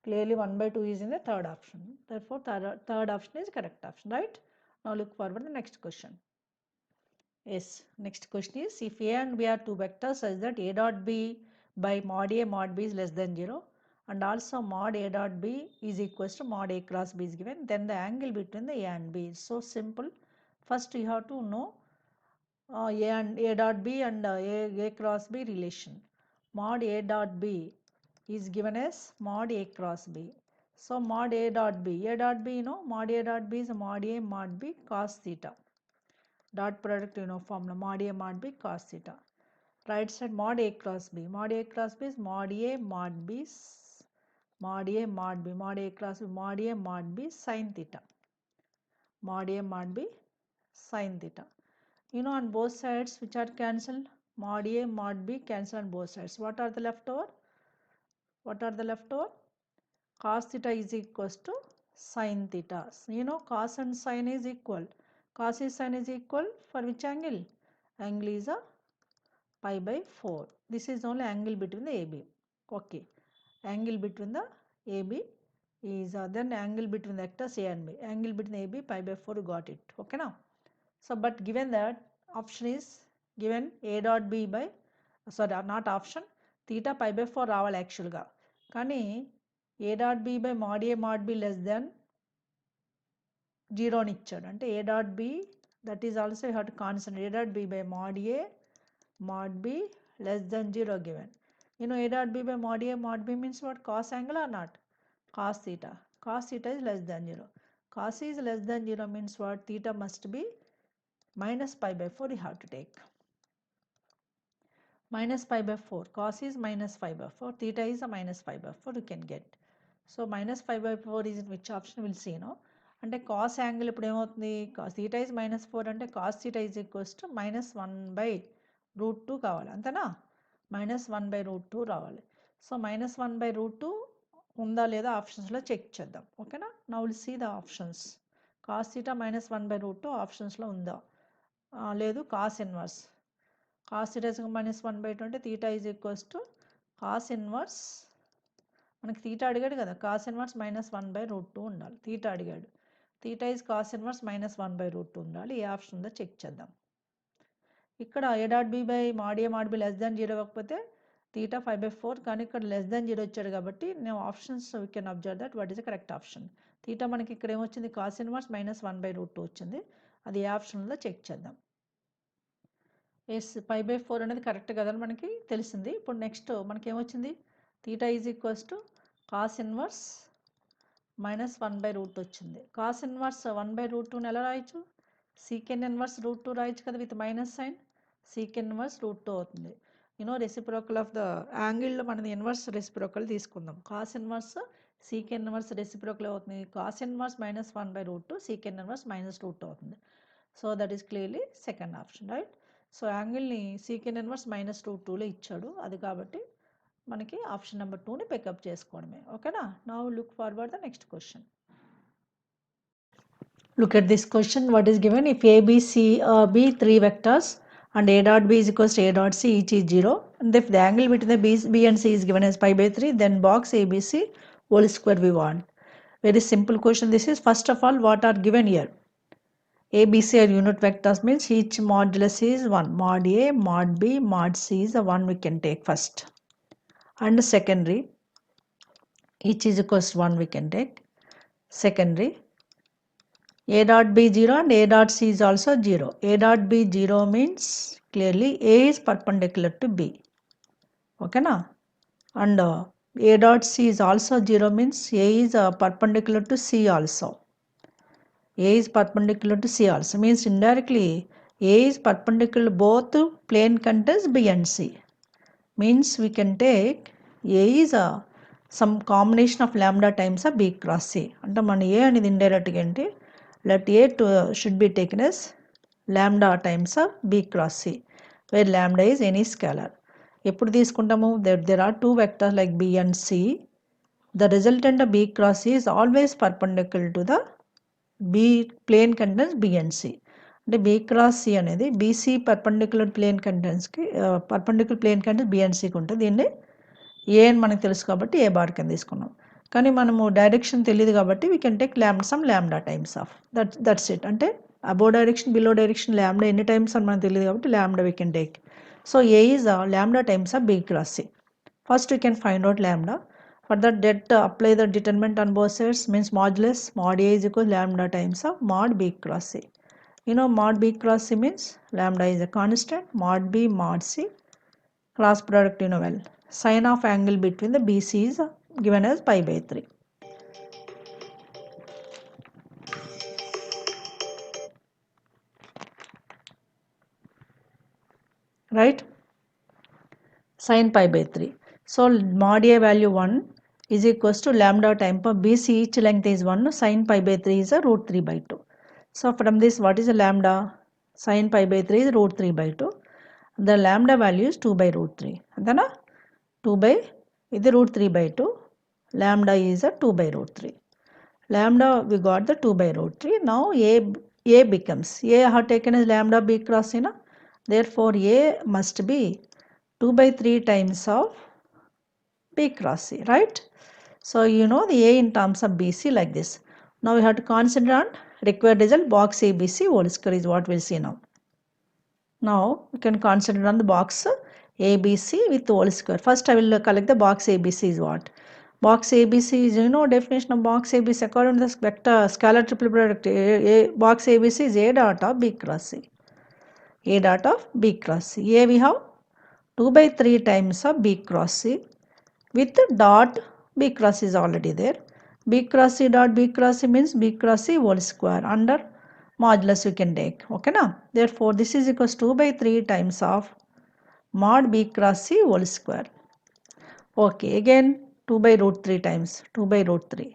1 by 2 is in the third option. Therefore, third option is correct option, right? Now look forward to the next question. Yes, next question is, if a and b are two vectors such that a dot b by mod a mod b is less than 0 and also mod a dot b is equals to mod a cross b is given, then the angle between the a and b is so simple. First you have to know a dot b and a cross b relation. Mod a dot b is given as mod a cross b. So mod a dot b, you know, mod a dot b is mod a mod b cos theta. Dot product, you know, formula mod a mod b cos theta. Right side mod a cross b. Mod a cross b is mod a mod b mod a mod b mod a cross b mod a mod b sin theta. Mod a mod b sin theta. You know, on both sides which are cancelled, mod a mod b cancel on both sides. What are the left over? What are the left over? Cos theta is equals to sin theta. You know, cos and sin is equal. Cos is sin is equal for which angle? Angle is a pi by 4. This is only angle between the AB. Okay. Angle between the AB is then angle between the vectors A and B. Angle between AB pi by 4, you got it. Okay now. So but given that option is given A dot B by not option theta pi by 4 రావాలి యాక్చువల్గా, కానీ A dot B by mod A mod B less than 0 అని ఇచ్చాడు. అంటే A dot B that is also you have to consider A dot B by mod A mod B less than 0 given. You know A dot B by mod A mod B means what? Cos angle or not? Cos theta. Cos theta is less than 0. Cos is less than 0 means what? Theta must be minus pi by 4 you have to take. Minus pi by 4. Cos is minus pi by 4. Theta is a minus pi by 4 you can get. So minus pi by 4 is in which option we'll see, no? అంటే cos angle ఇప్పుడు ఏమవుతుంది, cos theta is minus 4 అంటే cos theta is equals to -1/√2 కావాలి, అంతేనా? -1/√2 రావాలి. So -1/√2 ఉందా లేదా ఆప్షన్స్లో చెక్ చేద్దాం. ఓకేనా? Now will see the options. Cos theta -1/√2 ఆప్షన్స్లో ఉందా? లేదు. Cos inverse, cos theta is -1/2 అంటే theta is equals to cos inverse, మనకి థీటా అడిగాడు కదా, కాస్ ఇన్వర్స్ -1/√2 ఉండాలి. థీటా అడిగాడు, థీటా ఈజ్ కాస్ ఇన్వర్స్ -1/√2 ఉండాలి. ఏ ఆప్షన్ ఉందో చెక్ చేద్దాం. ఇక్కడ A dot B by mod A mod B less than 0 కాకపోతే థీటా 5/4, కానీ ఇక్కడ less than 0 వచ్చాడు కాబట్టి నేను options we can observe that what is the correct option. Theta మనకి ఇక్కడ ఏమొచ్చింది, కాస్ ఇన్వర్స్ -1/√2 వచ్చింది. అది ఏ ఆప్షన్ ఉందో చెక్ చేద్దాం. ఎస్, 5/4 అనేది కరెక్ట్ కదా మనకి తెలిసింది. ఇప్పుడు నెక్స్ట్ మనకి ఏమొచ్చింది, theta is equals to cos inverse -1/√2 వచ్చింది. కాస్ ఇన్వర్స్ 1/√2 ఎలా రాయొచ్చు, సీకెన్ ఇన్వర్స్ √2 రాయొచ్చు కదా with minus sine. Secant inverse √2 అవుతుంది. యూనో రెసిప్రోకల్ ఆఫ్ ద యాంగిల్లో మనది ఇన్వర్స్ రెసిప్రోకల్ తీసుకుందాం. Cos inverse secant inverse reciprocal అవుతుంది. కాస్ ఇన్వర్స్ -1/√2, సీకెన్ ఇన్వర్స్ -√2 అవుతుంది. So that is clearly second option, right? So యాంగిల్ని సీకెన్ ఇన్వర్స్ -√2లో ఇచ్చాడు, అది కాబట్టి మనకి ఆప్షన్ నెంబర్ 2ని పికప్ చేసుకోవడమే. ఓకేనా? Now look forward the next question. Look at this question. What is given? If A, B, C, B 3 vectors and A dot B is equals to A dot C, each is 0. And if the angle between the B and C is given as pi/3, then box ABC whole square we want. Very simple question this is. First of all, what are given here? A, B, C are unit vectors, means each modulus is 1. Mod A, mod B, mod C is the one we can take first. And secondary, each is equals to 1 we can take. Secondary, A dot B 0 and A dot C is also 0. A dot B 0 means clearly A is perpendicular to B. Okay na? And A dot C is also 0 means A is perpendicular to C also. A is perpendicular to C also means indirectly A is perpendicular both plane contents B and C. Means we can take A is some combination of lambda times B cross C. అంటే మన A అనేది indirect గా అంటే let A should be taken as lambda times of B cross C, where lambda is any scalar. ఎప్పుడు తీసుకుంటాము, there are two vectors like B and C. The resultant of B cross C is always perpendicular to the B plane contents B and C. అంటే B cross C అనేది BC perpendicular plane contentsకి perpendicular plane contents B and Cకి ఉంటుంది. దీన్ని A అని మనకు తెలుసు కాబట్టి A bar కింద తీసుకున్నాం. కానీ మనము డైరెక్షన్ తెలియదు కాబట్టి వీ కెన్ టేక్ సమ్ ల్యాండా టైమ్స్ ఆఫ్ దట్స్ ఇట్. అంటే అబో డైరెక్షన్ బిలో డైరెక్షన్ ల్యాండా ఎన్ని టైమ్స్ అని మనకు తెలియదు కాబట్టి lambda we can take. So A is lambda times of B cross C. First we can find out lambda. For that apply the determinant on both sides means modulus mod A is equal lambda times of mod B cross C. You know mod B cross C means lambda is a constant, mod B mod C cross product you know well. Sine of angle between the BC is given as pi/3. Right? Sine pi/3. So mod A value 1 is equals to lambda times of BC, each length is 1. Sine pi/3 is a √3/2. So from this what is a lambda? Sine pi/3 is √3/2. The lambda value is 2/√3. Antana? 2 by ఇది √3/2. Lambda is a 2/√3. Lambda we got the 2/√3. Now A becomes, A I have taken as lambda B cross C. Therefore A must be 2 by 3 times of B cross C, right? So you know the A in terms of BC like this. Now we have to consider on required result box ABC whole square is what we'll see now. Now we can consider on the box ABC with whole square. First I will collect the box ABC is what? Box ABC is, you know, definition of box ABC according to the vector scalar triple product. Box ABC is A dot of B cross C. A dot of B cross C. A we have 2 by 3 times of B cross C with dot B cross C is already there. B cross C dot B cross C means B cross C whole square under modulus we can take. Okay now. Therefore this is equals to 2 by 3 times of mod B cross C whole square. Okay, again 2 by root 3 times 2 by root 3.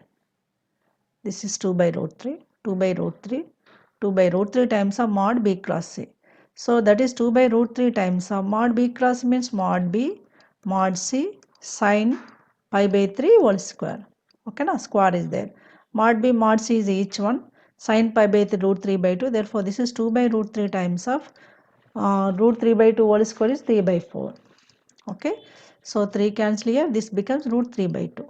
This is 2 by root 3, 2 by root 3, 2 by root 3 times of mod B cross C. So that is 2 by root 3 times of mod B cross means mod B mod C sine pi by 3 whole square. Okay, now square is there. Mod B mod C is each one. Sine pi by 3 root 3 by 2. Therefore, this is 2 by root 3 times of root 3 by 2 whole square is 3 by 4. Okay. So 3 cancel here. This becomes root 3 by 2.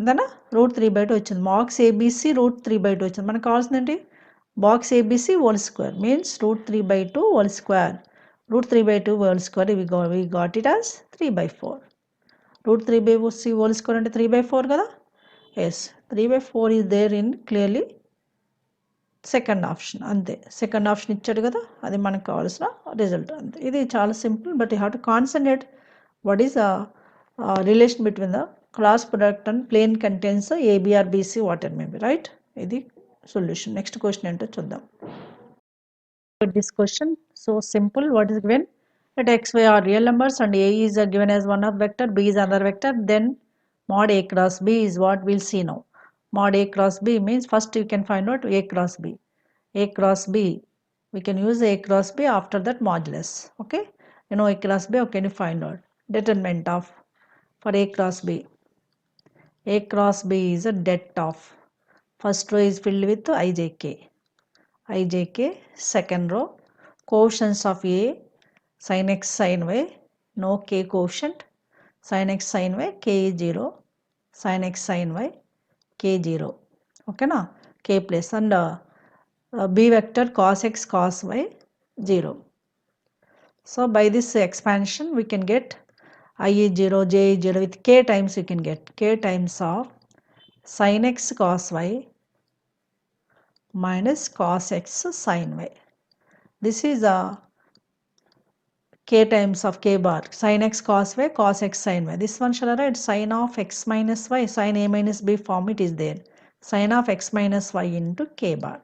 Then root 3 by 2 వచ్చింది. Box ABC root 3 by 2 వచ్చింది. మనకు కావాల్సింది ఏంటి? Box ABC whole square means root 3 by 2 whole square. Root 3 by 2 whole square we got it as 3 by 4. Root 3 by C whole square అంటే 3 by 4 కదా? Yes, 3 by 4 is there in clearly second option అంతే. Second option ఇచ్చాడు కదా, అది మనకు కావాల్సిన result అంతే. ఇది చాలా simple, but you have to concentrate what is relation between the cross product and plane contents ABR BC water maybe right. ఇది సొల్యూషన్. నెక్స్ట్ క్వశ్చన్ ఏంటో చూద్దాం. This question so simple. What is given that xy are real numbers and a is given as one of vector, b is another vector, then mod a cross b is what we'll see now. Mod a cross b means first you can find out a cross b. A cross b, we can use a cross b, after that modulus. Okay, you know a cross b, how can you find out? Determinant of for a cross b. A cross b is a det of first row is filled with ijk, second row coefficients of a sin x sin y, no k coefficient, sin x sin y k is 0, sin x sin y k 0. Okay na, k place and b vector cos x cos y 0. So by this expansion we can get I is 0, j is 0, with k times we can get k times of sin x cos y minus cos x sin y. This is a k times of k bar, sin x cos y, cos x sin y. This one shall I write sin of x minus y, sin a minus b form it is there. Sin of x minus y into k bar.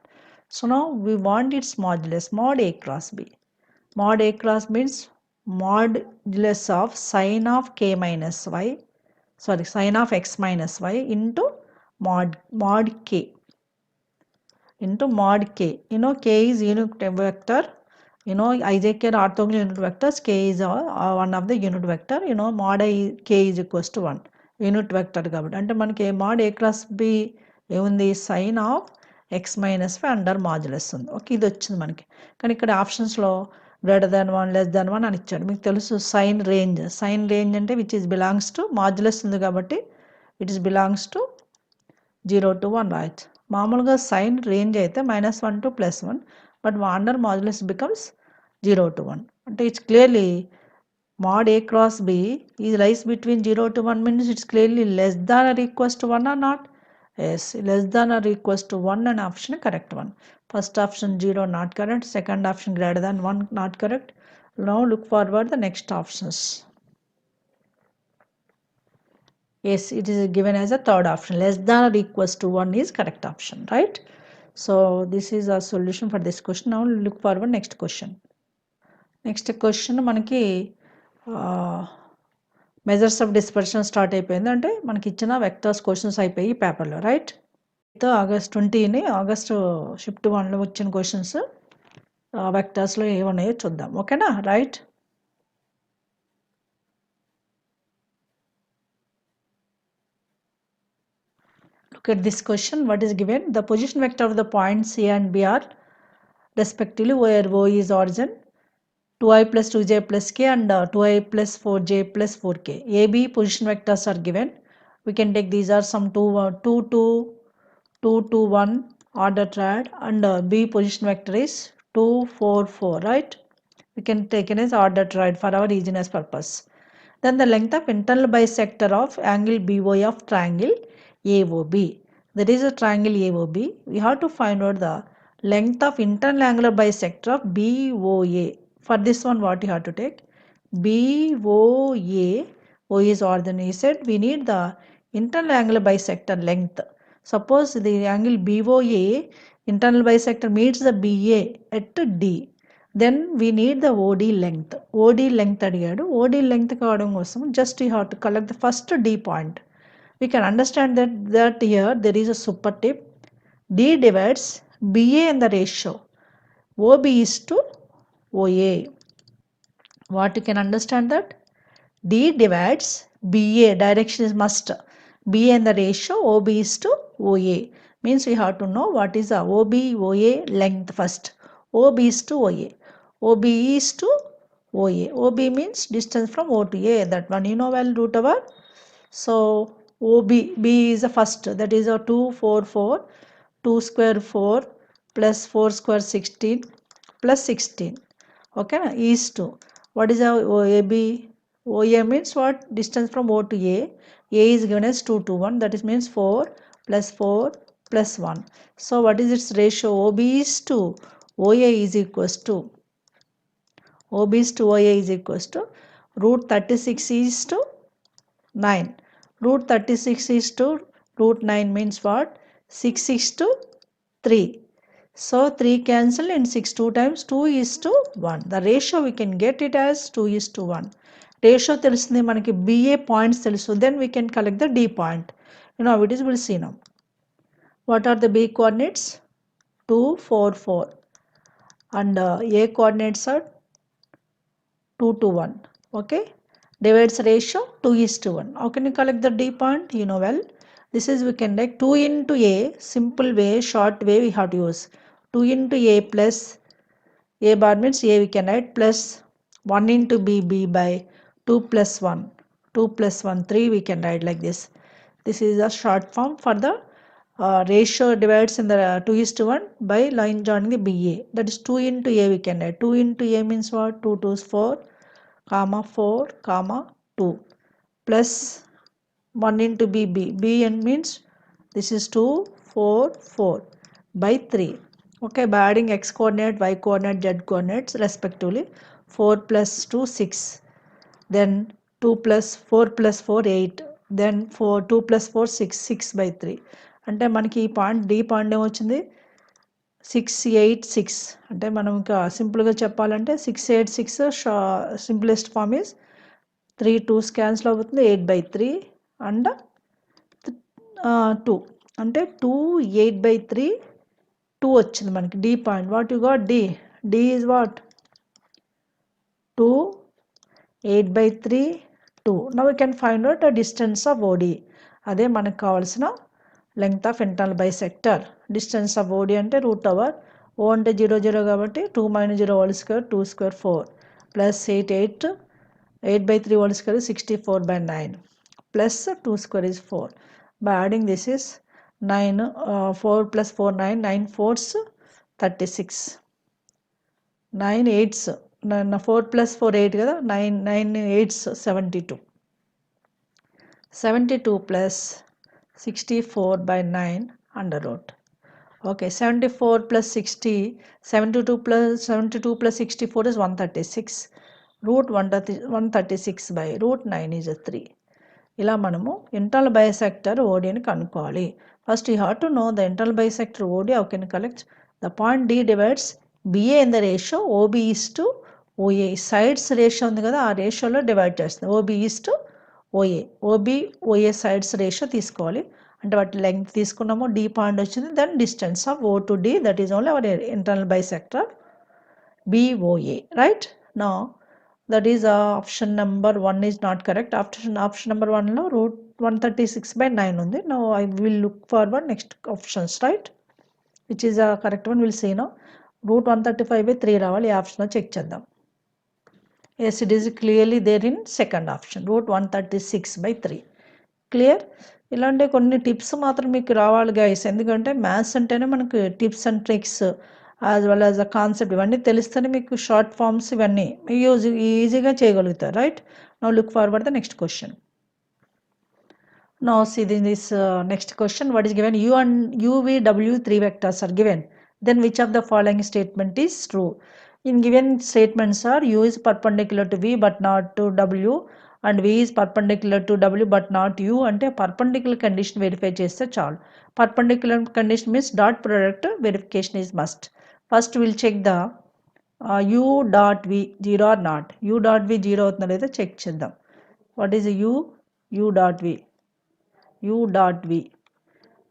So now we want its modulus, mod a cross b. Mod a cross means modulus of sin of k minus y, sorry, sin of x minus y into mod k. Into mod k. You know k is unit vector. You know ijk are orthogonal unit vectors. K is one of the unit vector. You know mod k is equals to 1 unit vector కాబట్టి అంటే మనకి mod a cross b ఏముంది, sin of x minus y under modulus ఉంది. Okay, ఇది వచ్చింది మనకి. కానీ ఇక్కడ ఆప్షన్స్లో గ్రేటర్ దాన్ 1 లెస్ దాన్ 1 అని ఇచ్చాడు. మీకు తెలుసు సైన్ రేంజ్ అంటే which is belongs to modulus ఉంది కాబట్టి it is belongs to 0 to 1 right. మామూలుగా సైన్ రేంజ్ అయితే -1 to +1, but under modulus becomes 0 to 1. అంటే it's clearly mod a cross b is lies between 0 to 1 means it's clearly less than or equals to 1 or not? Yes, less than or equals to 1 and option correct one. First option 0 not correct, second option greater than 1 not correct. Now look forward the next options. Yes, it is given as a third option, less than or equals to 1 is correct option, right? So this is a solution for this question. Now look forward next question. Next question మనకి measures of dispersion start అయిపోయింది. అంటే మనకి ఇచ్చిన vectors questions అయిపోయి ఈ పేపర్లో right. August 20 August shift 1లో వచ్చిన questions వెక్టర్స్లో ఏమున్నాయో చూద్దాం. ఓకేనా right. Look at this question. What is given? The position vector of the points A and B are respectively where O is origin, 2i plus 2j plus k and 2i plus 4j plus 4k. AB position vectors are given. We can take these are some 2 to 1 order triad and B position vector is 2 4 4, right? We can take it as order triad for our easiness purpose. Then the length of internal bisector of angle BOA of triangle AOB. There is a triangle AOB. We have to find out the length of internal angular bisector of BOA. For this one, what you have to take? BOA, O is ordinary. Said we need the internal angular bisector length. Suppose the angle BOA internal bisector meets the BA at D. Then we need the OD length. OD length అడిగాడు. OD length కావడం కోసం just you have to collect the first D point. We can understand that here there is a super tip. D divides BA in the ratio. OB is to OA. What you can understand that? D divides BA, direction is must. BA in the ratio, OB is to OA. Means we have to know what is the OB, OA length first. OB is to OA. OB is to OA. OB means distance from O to A. That one you know well, root over. So OB, B is the first. That is a 2, 4, 4. 2 square 4 plus 4 square 16 plus 16. Okay, is to. What is our OAB? OA means what? Distance from O to A. A is given as 2 to 1. That is means 4 plus 4 plus 1. So what is its ratio? OB is to OA is equals to OB is to OA is equals to root 36 is to 9. Root 36 is to root 9 means what? 6 is to 3. So 3 cancel and 6 2 times 2 is to 1. The ratio we can get it as 2 is to 1. Ratio తెలుస్తుంది మనకి BA points తెలుసు. Then we can collect the D point. You know how it is, we'll see now. What are the B coordinates? 2 4 4 and A coordinates are 2 to 1. Okay, divides ratio 2 is to 1. How can you collect the D point? You know well. This is we can take 2 into A, simple way, short way we have to use. 2 into A plus A bar means A we can write plus 1 into B, B by 2 plus 1. 2 plus 1, 3 we can write like this. This is a short form for the ratio divides in the 2 is to 1 by line joining the BA. That is 2 into A we can write. 2 into A means what? 2 2 is 4, comma 4, comma 2 plus 1 into B, B. B and means this is 2, 4, 4 by 3. Okay, by adding x coordinate, y coordinate, z coordinates respectively. 4 plus 2, 6. Then 2 plus 4 plus 4, 8. Then 2 plus 4, 6. 6 by 3. అంటే మనకి ఈ point D point ఏమొచ్చింది? 686. అంటే మనం ఇంకా సింపుల్గా చెప్పాలంటే 686 simplest form is 3 2s cancel అవుతుంది, 8 by 3 అండ్ 2 అంటే 2 8 by 3 2 వచ్చింది మనకి D point. What you got? D is what? 2 8 by 3 2. Now we can find out the distance of OD. అదే మనకు కావాల్సిన length of internal bisector. Distance of OD అంటే root over O అంటే 0 0 కాబట్టి 2 minus 0 whole square 2 square 4 plus 8 8 by 3 whole square is 64 by 9 plus 2 square is 4. By adding this is 9 4 plus 4 9 9 4s 36 9 8s 4 plus 4 8 కదా 9 8s 72 72 plus 64 by 9 under root. Okay, 74 plus 60, 72 plus 64 is 136. Root 136 by root 9 is a 3. ఇలా మనము internal bisector ODని కనుక్కోవాలి. First you have to know the internal bisector OD. How can you collect? The point D divides BA in the ratio OB is to OA. Sides ratio ఉంది కదా, ఆ రేషియోలో divide చేస్తుంది. OB is to OA. OB OA sides ratio తీసుకోవాలి. అంటే వాటి length తీసుకున్నాము, D point వచ్చింది. Then distance of O to D, that is only our internal bisector BOA, right? Now that is option number 1 is not correct. Option number 1 లో root 136 by 9 ఉంది. Now I will look forward next options, right? Which is a correct one, we'll see now. root 135 by 3 రావాలి. ఈ ఆప్షన్లో check చేద్దాం. Yes, it is clearly there in second option, root 136/3. Clear. ఇలాంటి కొన్ని tips మాత్రం మీకు రావాలి గైస్, ఎందుకంటే మ్యాథ్స్ అంటేనే మనకు tips and tricks as well as a concept ఇవన్నీ తెలిస్తేనే మీకు షార్ట్ ఫామ్స్ ఇవన్నీ ఈజీగా చేయగలుగుతారు, right. Now look forward the next question. Now see this next question, what is given? U and U, V, W, three vectors are given. Then which of the following statement is true? In given statements are U is perpendicular to V but not to W and V is perpendicular to W but not U. అంటే perpendicular condition verify చేస్తే చాలు. Perpendicular condition means dot product verification is must. First we'll check the U dot V 0 or not. U dot V 0 అవుతుందో లేదో check చేద్దాం. What is U? U dot V. U dot V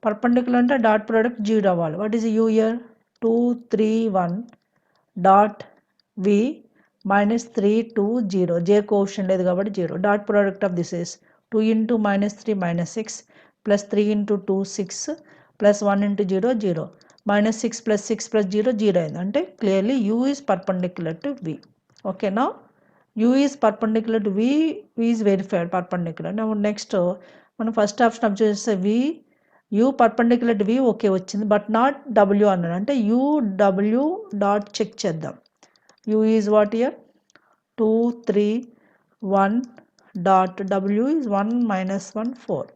perpendicular అంటే dot product 0 అవ్వాలి. What is U here? 2 3 1 dot V minus 3 2 0. J coefficient లేదు కాబట్టి 0. Dot product of this is 2 into -3 -6 plus 3 into 2 6 plus 1 into 0 0 minus 6 plus 6 plus 0 0 అయింది. అంటే clearly U is perpendicular to V. Okay, now U is perpendicular to V, V is verified perpendicular. Now next మనం first option observe చేస్తే U perpendicular to V okay వచ్చింది, but not W అన్నాడు. అంటే UW dot check చేద్దాం. U is what here? 2 3 1 dot W is 1 minus 1 4.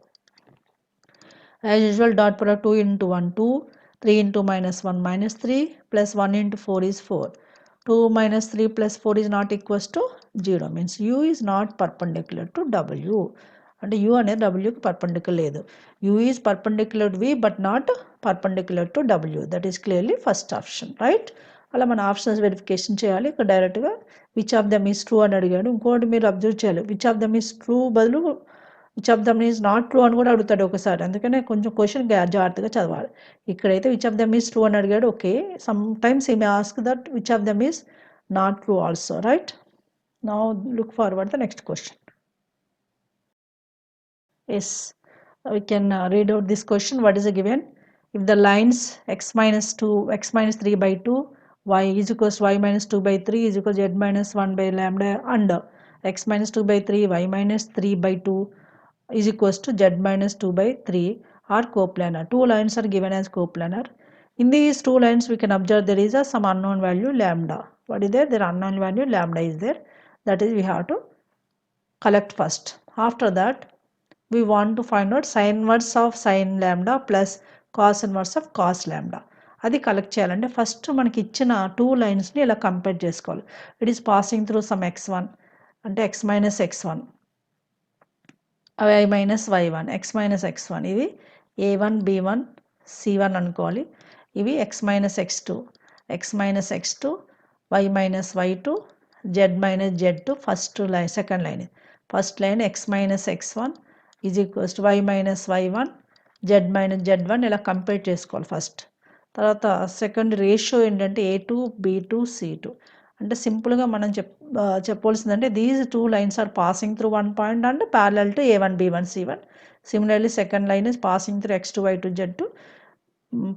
As usual, dot product 2 into 1 2, 3 into minus 1 minus 3 plus 1 into 4 is 4. 2 minus 3 plus 4 is not equals to 0, means U is not perpendicular to W. అంటే U అనేది Wకి perpendicular లేదు. U is perpendicular to V but not perpendicular to W. That is clearly first option, right? అలా మన options verification చేయాలి. ఇక్కడ డైరెక్ట్గా which of them is true అని అడిగాడు. ఇంకోటి మీరు అబ్జర్వ్ చేయాలి, which of them is true బదులు which of them is not true అని కూడా అడుగుతాడు ఒకసారి. అందుకనే కొంచెం క్వశ్చన్ జాగ్రత్తగా చదవాలి. ఇక్కడైతే which of them is true అని అడిగాడు. Okay, some times he may ask that which of them is not true also, right. Now look forward the next question. Yes, we can read out this question. What is given? If the lines x minus 2, x minus 3 by 2, y is equals to y minus 2 by 3 is equal to z minus 1 by lambda, and x minus 2 by 3, y minus 3 by 2 is equals to z minus 2 by 3 are coplanar. Two lines are given as coplanar. In these two lines we can observe there is some unknown value lambda. What is there? There unknown value lambda is there. That is we have to collect first. After that we want to find out sin inverse of sin lambda plus cos inverse of cos lambda. అది collect చేయాలంటే first మనకి ఇచ్చిన two లైన్స్ని ఇలా compare చేసుకోవాలి. It is passing through some x1 అంటే x minus x1 y minus y1 x minus x1 ఇవి a1 b1 c1 అనుకోవాలి. ఇవి x minus x2 x minus x2 y minus y2 z minus z2 first line. Second line first line x minus x1 is equals to y minus y1 z minus z1 ఇలా compare చేసుకోవాలి first. తర్వాత second ratio ఏంటంటే a2 b2 c2. అంటే సింపుల్గా మనం చెప్పవలసిందంటే these two lines are passing through one point and parallel to a1 b1 c1. Similarly second line is passing through x2 y2 z2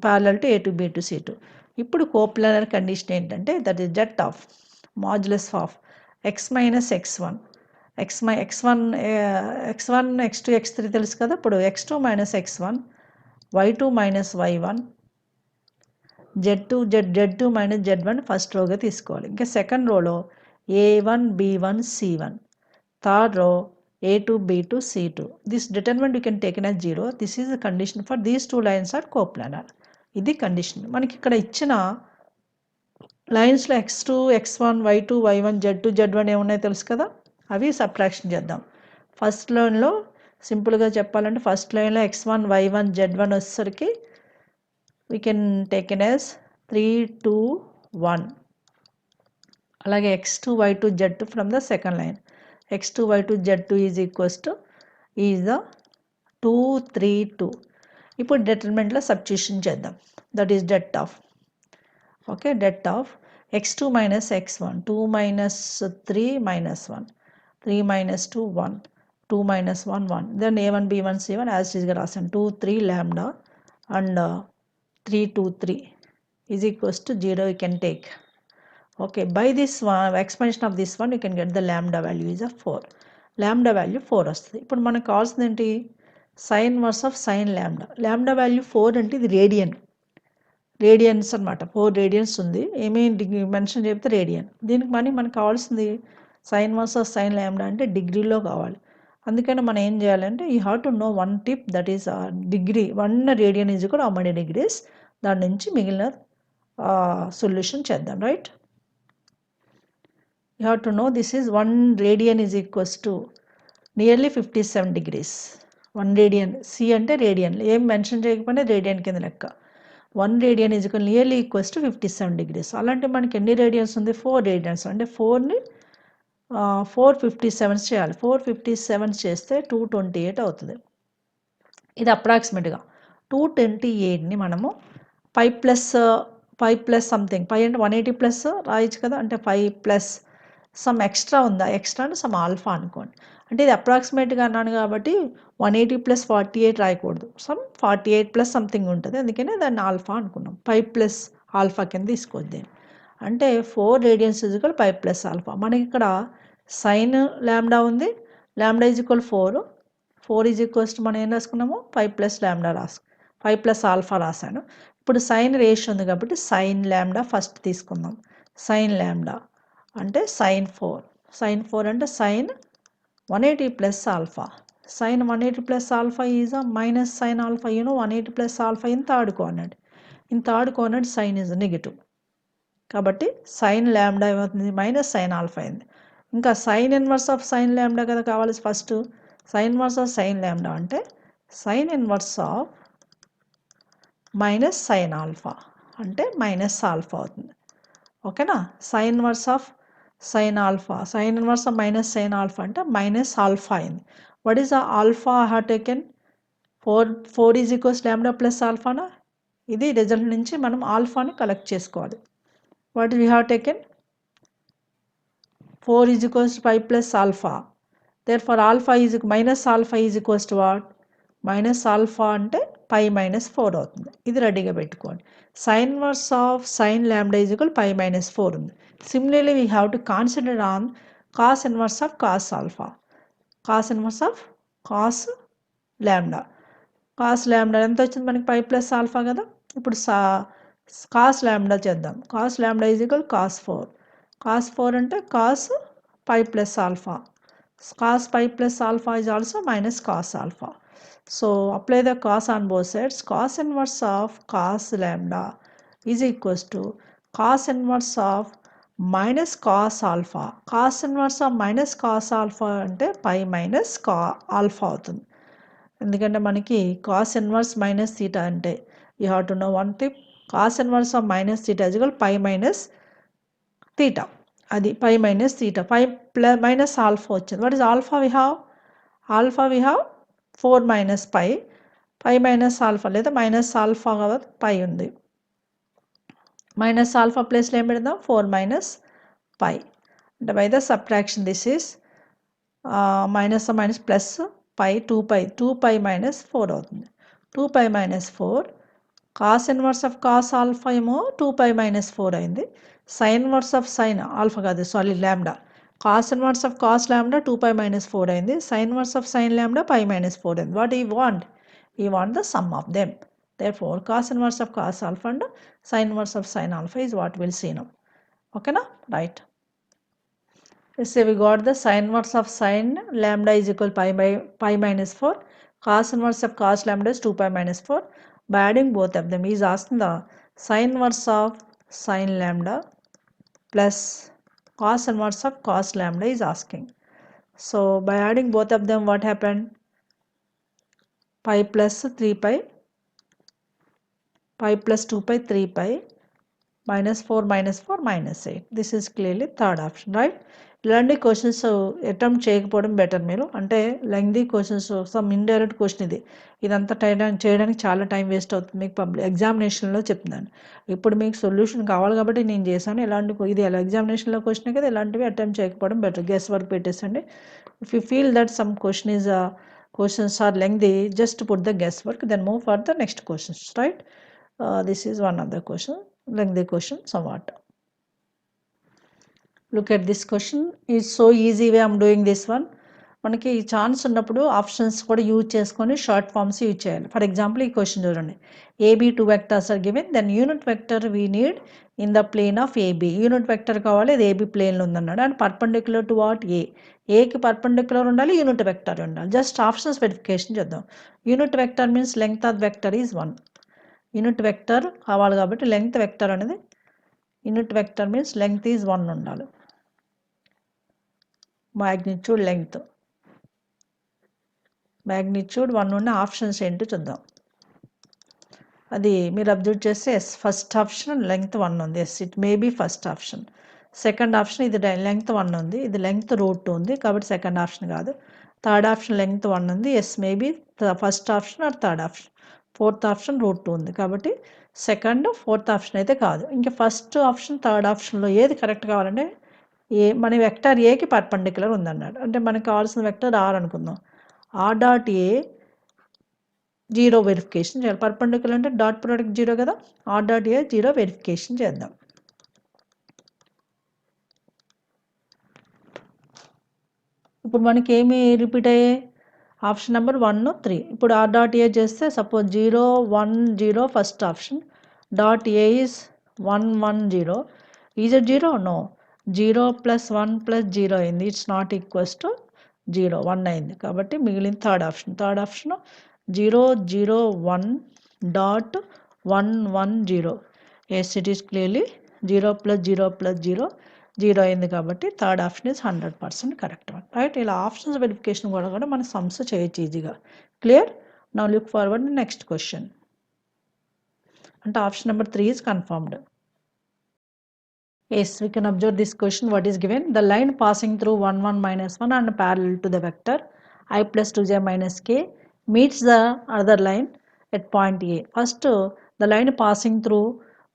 parallel to a2 b2 c2. ఇప్పుడు coplanar condition ఏంటంటే that is det of modulus of x minus x1 x1 x1 x2 x3 తెలుసు కదా. ఇప్పుడు x2 minus x1 y2 minus y1 z2 z2 minus z1 first రోగా తీసుకోవాలి. ఇంకా second రోలో a1 b1 c1, third row a2 b2 c2. This determinant you can taken as 0. This is the condition for these two lines are coplanar. ఇది condition. మనకి ఇక్కడ ఇచ్చిన లైన్స్లో x2 x1 y2 y1 z2 z1 ఏమున్నాయో తెలుసు కదా, అవి subtraction చేద్దాం. ఫస్ట్ లైన్లో సింపుల్గా చెప్పాలంటే ఫస్ట్ లైన్లో x1 y1 z1 వచ్చేసరికి వీ కెన్ టేకెన్ యాజ్ 3 2 1. అలాగే x2 y2 z2 from the second line x2 y2 z2 is equals to is the 2 3 2. ఇప్పుడు డిటర్మినెంట్లో సబ్స్టిట్యూషన్ చేద్దాం. That is det of okay det of x2 minus x1 2 minus 3 minus 1 3 minus 2 1 2 minus 1 1. Then a1 b1 c1 as it is రాసాను 2 3 lambda and 3 2 3 is equals to 0 you can take. Okay, by this one expansion of this one you can get the lambda value is of 4. Lambda value 4 వస్తుంది. ఇప్పుడు మనకు కావాల్సింది ఏంటి, sign inverse of sine ల్యాండా. ల్యాండా value 4 అంటే ఇది radians అనమాట. 4 రేడియన్స్ ఉంది, డిగ్రీ మెన్షన్ చెప్తే రేడియన్. దీనికి మనకు కావాల్సింది sign inverse of sine lambda అంటే డిగ్రీలో కావాలి. అందుకని మనం ఏం చేయాలంటే you have to know one tip, that is degree. 1 radian is కూడా 1 డిగ్రీస్. దాని నుంచి మిగిలిన సొల్యూషన్ చేద్దాం, right. You have to know this is 1 radian is equals to nearly 57 degrees. 1 radian, C అంటే రేడియన్, ఏం మెన్షన్ చేయకపోయినా రేడియన్ కింద లెక్క. 1 radian is nearly equals to 57 degrees. అలాంటి మనకి ఎన్ని రేడియన్స్ ఉంది, 4 రేడియన్స్. అంటే 4ని 457 చేయాలి. 457 చేస్తే 228 అవుతుంది. ఇది అప్రాక్సిమేట్గా 228ని మనము 5 ప్లస్ సంథింగ్, 5 అంటే 180 ప్లస్ రాయొచ్చు కదా, అంటే 5 ప్లస్ సమ్ ఎక్స్ట్రా ఉందా, ఎక్స్ట్రా అంటే సమ్ ఆల్ఫా అనుకోండి. అంటే ఇది అప్రాక్సిమేట్గా అన్నాను కాబట్టి 180 ప్లస్ 48 రాయకూడదు, సమ్ 48 ప్లస్ సంథింగ్ ఉంటుంది, అందుకనే దాన్ని ఆల్ఫా అనుకున్నాం. 5 ప్లస్ ఆల్ఫా కింద తీసుకోవద్దు. అంటే 4 రేడియన్స్ ఈజ్వల్ 5 ప్లస్ ఆల్ఫా. మనకి ఇక్కడ సైన్ ల్యాండా ఉంది, ల్యాండా ఈజ్వల్ 4 ఈజ్ ఈక్వల్స్ టు మనం ఏం రాసుకున్నాము, 5 ప్లస్ ల్యాండా 5 ప్లస్ ఆల్ఫా రాశాను. ఇప్పుడు సైన్ రేషియో ఉంది కాబట్టి సైన్ ల్యాండా ఫస్ట్ తీసుకుందాం. సైన్ ల్యాండా అంటే సైన్ 4 అంటే sine 180 plus alpha. Sine 180 plus alpha is minus sine alpha. 180 plus alpha in third coordinate sine is negative. కాబట్టి సైన్ ల్యాండా ఏమవుతుంది, మైనస్ సైన్ ఆల్ఫా అయింది. ఇంకా sign inverse of sine lambda కదా కావాలి. First sine inverse of sine lambda అంటే sine inverse of minus sine alpha అంటే minus alpha అవుతుంది. ఓకేనా. Sine inverse of sine alpha, sine inverse of minus sine alpha అంటే minus alpha అయింది. What is alpha I have taken 4 is equals lambda plus ఆల్ఫానా. ఇది result నుంచి మనం ఆల్ఫాని కలెక్ట్ చేసుకోవాలి. What we have taken 4 is equals 5 plus alpha. Therefore alpha is minus alpha is equals to what, minus alpha అంటే pi minus 4 అవుతుంది. ఇది రెడీగా పెట్టుకోండి. Sine inverse of sine lambda is equal pi minus 4 ఉంది. Similarly, we have to consider on cos inverse of cos alpha. Cos inverse of cos lambda. Cos lambda ఎంత వచ్చింది మనకి 5 plus alpha కదా. ఇప్పుడు cos lambda చేద్దాం. cos lambda is equal cos 4. cos 4 అంటే cos 5 plus alpha. cos 5 plus alpha is also minus cos alpha. So apply the cos on both sides. Cos inverse of cos lambda is equals to cos inverse of minus cos alpha. Cos inverse of minus cos alpha అంటే pi minus alpha అవుతుంది. ఎందుకంటే మనకి cos inverse minus theta అంటే you have to know one tip, cos inverse of minus theta is equal pi minus theta. అది pi minus theta, pi plus minus alpha వచ్చింది. What is alpha we have, alpha we have 4 minus pi minus alpha లేదా minus alpha కాబట్టి pi ఉంది. Minus alpha ప్లేస్లో ఏం పెడదాం, 4 minus pi. అంటే by the subtraction this is minus plus pi 2 pi minus 4 అవుతుంది. 2 pi minus 4. Cos inverse of cos alpha ఏమో 2 pi minus 4 అయింది. Sine inverse of sine alpha కాదు sorry lambda. Cos inverse of cos lambda 2 pi minus 4 అయింది. Sine inverse of sine ల్యాండా పై minus 4 అయింది. What you want, you want the sum of them. Therefore, cos inverse of cos alpha and sin inverse of sin alpha is what we'll see now. Okay, na? Right. Let's say we got the sin inverse of sin lambda is equal pi minus 4. Cos inverse of cos lambda is 2 pi minus 4. By adding both of them, he is asking the sin inverse of sin lambda plus cos inverse of cos lambda is asking. So, by adding both of them, what happened? Pi plus 3 pi. pi plus 2 pi 3 pi minus 4 minus 8. This is clearly third option, right? ఇలాంటి questions attempt చేయకపోవడం better. మీరు అంటే lengthy questions, some indirect question ఇదంతా చేయడానికి చాలా time waste అవుతుంది మీకు ఎగ్జామినేషన్లో చెప్తున్నాను. ఇప్పుడు మీకు సొల్యూషన్ కావాలి కాబట్టి నేను చేశాను. ఇది ఎగ్జామినేషన్లో క్వశ్చన్ కదా, ఇలాంటివి అటెంప్ట్ చేయకపోవడం బెటర్. గెస్ వర్క్ పెట్టేసండి. If you feel that some questions are lengthy, just put the guess work, then move for the next questions, right? This is one other question, lengthy question somewhat. Look at this question. It's so easy way I'm doing this one. మనకి chance ఉన్నప్పుడు options కూడా use చేసుకొని short forms use చేయాలి. For example ఈ question చూడండి. AB two vectors are given, then unit vector we need in the plane of AB. Unit vector కావాలి, అది AB ప్లేన్లో ఉందన్నాడు. And perpendicular to what A. ఏకి పర్పెండిక్యులర్ ఉండాలి, యూనిట్ వెక్టర్ ఉండాలి. జస్ట్ ఆప్షన్స్ వెరిఫికేషన్ చేద్దాం. Unit vector means length of vector is 1. Unit vector కావాలి కాబట్టి లెంగ్త్ వెక్టర్ అనేది, unit vector means length is 1 ఉండాలి. magnitude length, magnitude 1 ఉన్న ఆప్షన్స్ ఏంటో చూద్దాం. అది మీరు అబ్జర్వ్ చేస్తే ఎస్ ఫస్ట్ ఆప్షన్ లెంగ్త్ 1 ఉంది. Yes it may be first option. Second option ఇది లెంగ్త్ 1 ఉంది, ఇది లెంగ్త్ √2 ఉంది కాబట్టి సెకండ్ ఆప్షన్ కాదు. థర్డ్ ఆప్షన్ లెంగ్త్ 1 ఉంది, yes maybe first option or third option. Fourth option √2 ఉంది కాబట్టి సెకండ్ ఫోర్త్ ఆప్షన్ అయితే కాదు. ఇంకా ఫస్ట్ ఆప్షన్ థర్డ్ ఆప్షన్లో ఏది కరెక్ట్ కావాలంటే మన వెక్టర్ ఏకి పర్పెండిక్యులర్ ఉందన్నాడు. అంటే మనకు కావాల్సిన వెక్టర్ ఆర్ అనుకుందాం. Are dot A zero verification చేయాలి. పర్పెండిక్యులర్ అంటే డాట్ ప్రోడక్ట్ జీరో కదా, are dot A zero verification చేద్దాం. ఇప్పుడు మనకి ఏమి రిపీట్ అయ్యాయి, ఆప్షన్ నెంబర్ 1, 3. ఇప్పుడు ఆర్ డాట్ ఏ చేస్తే suppose 0, 1, 0 first option, dot A is 1, 1, 0. Is it 0? No. 0 + 1 + 0 అయింది, ఇట్స్ నాట్ ఈక్వల్స్ టు 0, 1 అయింది కాబట్టి మిగిలిన third option. Third option 0, 0, 1 dot 1, 1, 0. Yes it is clearly 0 + 0 + 0, 0 అయింది కాబట్టి third option is 100% correct one. Right, ఇలా options verification కూడా మన సమ్స్ చేయొచ్చు ఈజీగా. Clear? Now look forward next question. అంటే option number 3 is confirmed. Yes, we can observe this question. What is given? The line passing through 1, 1, -1 and parallel to the vector I plus 2j minus k meets the other line at point A. First, the line passing through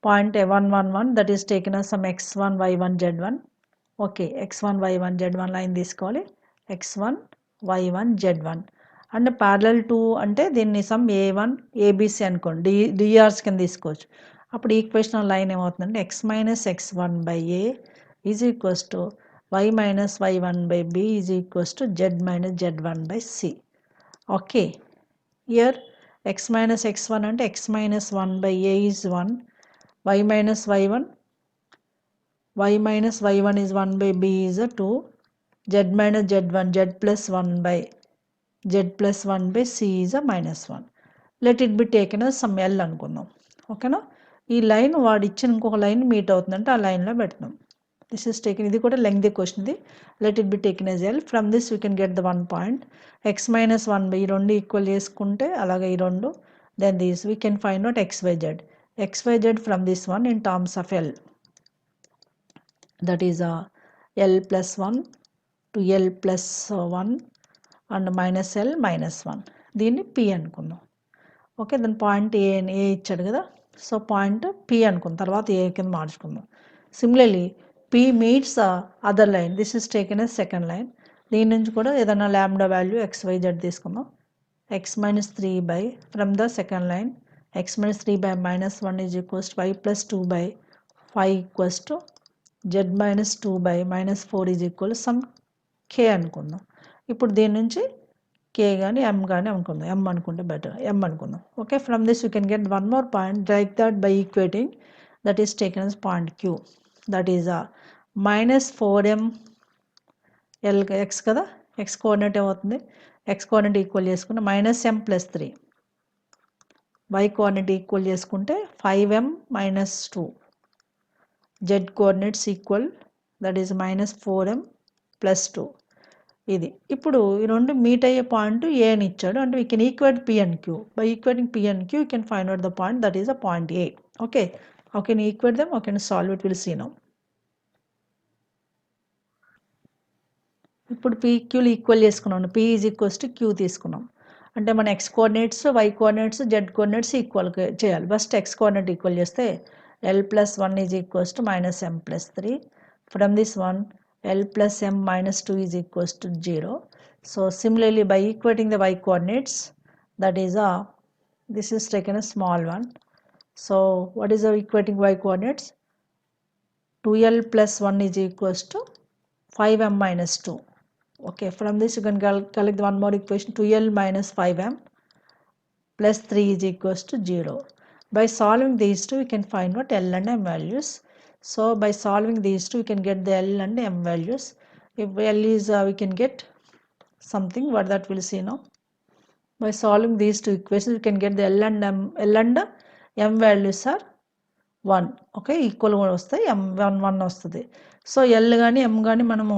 point 1, 1, 1, that is taken as some x1, y1, z1. Okay, x1, y1, z1 line తీసుకోవాలి. x1, y1, z1 and parallel to అంటే దీన్ని some a1, abc అనుకోండి, DRs కింద తీసుకోవచ్చు. అప్పుడు equation line ఏమవుతుందంటే x - x1/a is equals to y - y1/b is equals to z - z1/c. Okay, here x - x1 అంటే x - 1/a is 1, y - y1, y - y1 is 1/b is 2, z - z1, z plus 1/c is a -1. Let it be taken as some L అనుకుందాం. ఓకేనా? ఈ line వాడు ఇచ్చిన ఇంకొక line meet అవుతుందంటే ఆ లైన్లో పెడతాం. దిస్ ఈస్ టేకెన్, ఇది కూడా లెంగ్తీ క్వశ్చన్ ఇది. Let it be taken S L. From this you can get the 1 point. x - 1 ఈ రెండు ఈక్వల్ చేసుకుంటే అలాగే ఈ రెండు, then this we can find out xyz from this one in terms of L. That is L + 1 to L + 1 and -L - 1. దీన్ని P అనుకుందాం. Okay, దాని point ఏ ఇచ్చాడు కదా, సో పాయింట్ P అనుకుందాం, తర్వాత ఏ కింద మార్చుకుందాం. Similarly P meets other line, this is taken as second line. దీని నుంచి కూడా ఏదైనా లాంబ్డా వాల్యూ xyz తీసుకుందాం. x - 3 from the second line, x - 3 -1 is equals to y + 2/5 equals to z - 2/-4 is equal some k అనుకుందాం. ఇప్పుడు దీని నుంచి k కానీ m కానీ అనుకుందాం, m అనుకుంటే బెటర్, m అనుకుందాం. Okay, from this you can get one more point like that by equating, that is taken as point q. That is -4m l x కదా, x కోఆర్డినేట్ ఏమవుతుంది, x coordinate equal చేసుకుంటే -m + 3, y coordinate equal చేసుకుంటే 5m - 2, z coordinates equal, that is -4m + 2. ఇది ఇప్పుడు ఈ రెండు meet అయ్యే point ఏ అని ఇచ్చాడు, అంటే we can equate P and Q. By equating P and Q you can find out the point, that is a point A. Okay, how can equate them, how can solve it, will see now. ఇప్పుడు PQలు equal చేసుకున్నాం, P is equals to Q తీసుకున్నాం. అంటే మన x coordinates, y coordinates, z coordinates equal చేయాలి. First x coordinate equal చేస్తే L + 1 is equals to -m + 3. From this one L + m - 2 is equals to 0. So similarly by equating the y coordinates, that is this is taken a small one. So what is the equating y coordinates? 2l plus 1 is equals to 5m minus 2. Okay, from this you can collect one more equation, 2l minus 5m plus 3 is equals to 0. By solving these two, we can find what L and M values. So by solving these two, we can get the L and M values. If L is, we can get something, what that we'll see now. By solving these two equations, we can get the L and M values are 1. Okay, equal కూడా వస్తాయి, M 1 వస్తుంది. So L కానీ M కానీ మనము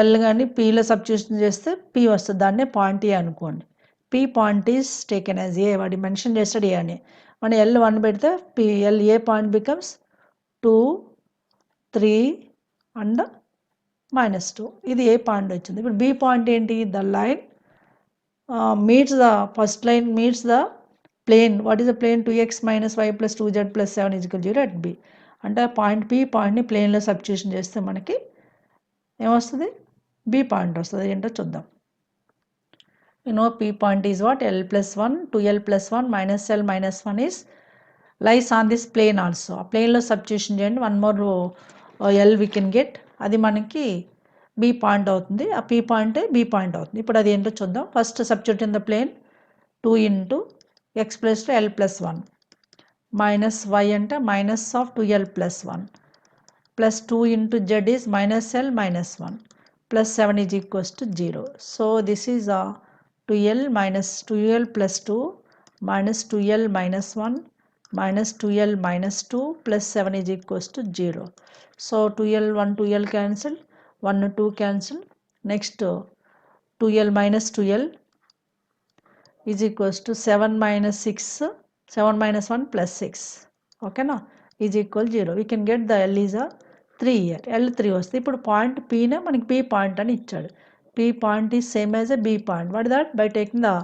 L కానీ Pలో substitution చేస్తే P వస్తుంది, దాన్నే పాయింట్ ఏ అనుకోండి. P point is taken as a, వాడి మెన్షన్ చేస్తాడు ఏ అని. మనం L 1 పెడితే L A point becomes 2, 3 and -2. ఇది ఏ పాయింట్ వచ్చింది. ఇప్పుడు B పాయింట్ ఏంటి? The line meets the first line meets the plane. What is the plane? 2x minus y plus 2z plus 7 is equal to 0 at B. అంటే point P పాయింట్ని ప్లేన్లో substitution చేస్తే మనకి ఏమొస్తుంది? B పాయింట్ వస్తుంది. ఏంటో చూద్దాం. P point is what? L plus 1, 2l plus 1 minus L minus 1 is lies on this plane also. ఆ ప్లేన్లో సబ్స్టిట్యూషన్ చేయండి, one more L we can get. అది మనకి B పాయింట్ అవుతుంది. ఆ P పాయింట్ B పాయింట్ అవుతుంది. ఇప్పుడు అది ఏంటో చూద్దాం. First substitute in the plane 2 into x plus to L plus 1 minus y అంటే minus of 2l plus 1 plus 2 into z is minus L minus 1 plus 7 is equals to 0. So this is 2l minus 2l plus 2 minus 2l minus 1 minus 2l minus 2 plus 7 is equals to 0. So 2l 1 2l cancel, 1 2 cancel. Next 2l minus 2l is equals to 7 minus 6, 7 minus 1 plus 6. Okay na, is equal 0. We can get the L is a 3 here. L 3 వస్తుంది. ఇప్పుడు point Pనే మనకి P point అని ఇచ్చాడు. P point is same as a B point. What is that? By taking the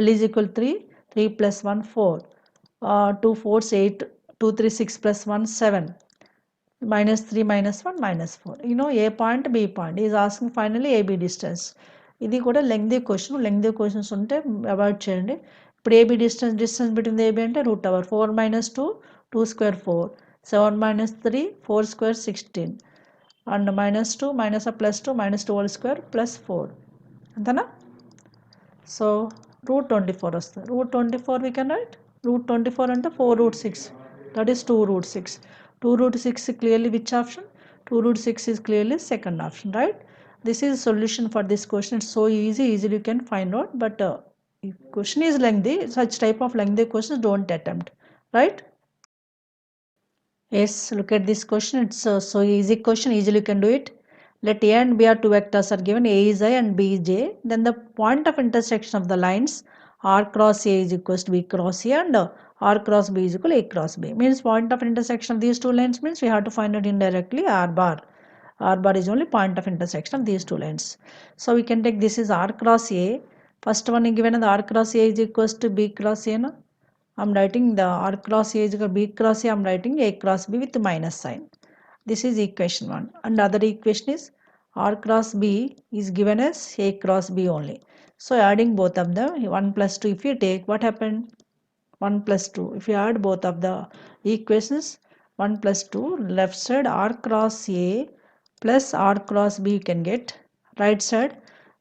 L is equal 3, 3 plus 1 4, 2 4s 8, 2 3 6 plus 1 7, minus 3 minus 1 minus 4. A point B point. He is asking finally AB distance. ఇది కూడా lengthy question. Lengthy questions ఉంటే avoid చేయండి. ఇప్పుడు AB distance between AB అంటే root over 4 minus 2, 2 square 4, 7 minus 3, 4 square 16 and minus 2 minus a plus 2 minus 2 whole square plus 4 అంతేనా. So root 24 వస్తుంది. Root 24 we can write. Root 24 అంటే 4 root 6, that is 2 root 6. 2 root 6 clearly which option? 2 root 6 is clearly second option, right? This is solution for this question. It's so easily you can find out, but if question is lengthy, such type of lengthy questions don't attempt, right? Yes, look at this question. It's so easy question, easily you can do it. Let A and B are two vectors are given, A is I and B is J. Then the point of intersection of the lines R cross A is equals to B cross A and R cross B is equal to A cross B. Means point of intersection of these two lines means we have to find out indirectly R bar. R bar is only point of intersection of these two lines. So we can take this is R cross A. First one is given, the R cross A is equals to B cross A. No? I'm writing the R cross A is equal to B cross A. I'm writing A cross B with minus sign. This is equation 1. And other equation is R cross B is given as A cross B only. So adding both of them, 1 plus 2 if you take, what happened? 1 plus 2. If you add both of the equations, 1 plus 2, left side R cross A plus R cross B you can get. Right side,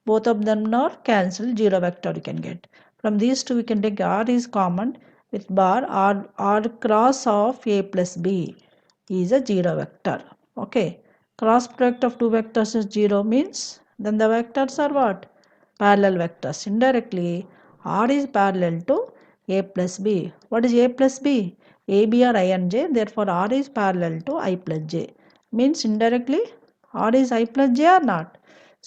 both of them are cancelled, 0 vector you can get. From these two we can take R is common with bar, R cross of A plus B is a 0 vector. Okay, cross product of two vectors is 0 means then the vectors are what? Parallel vectors. Indirectly R is parallel to A plus B. What is A plus B? A, B are I and J, therefore R is parallel to I plus J. Means indirectly R is I plus J or not?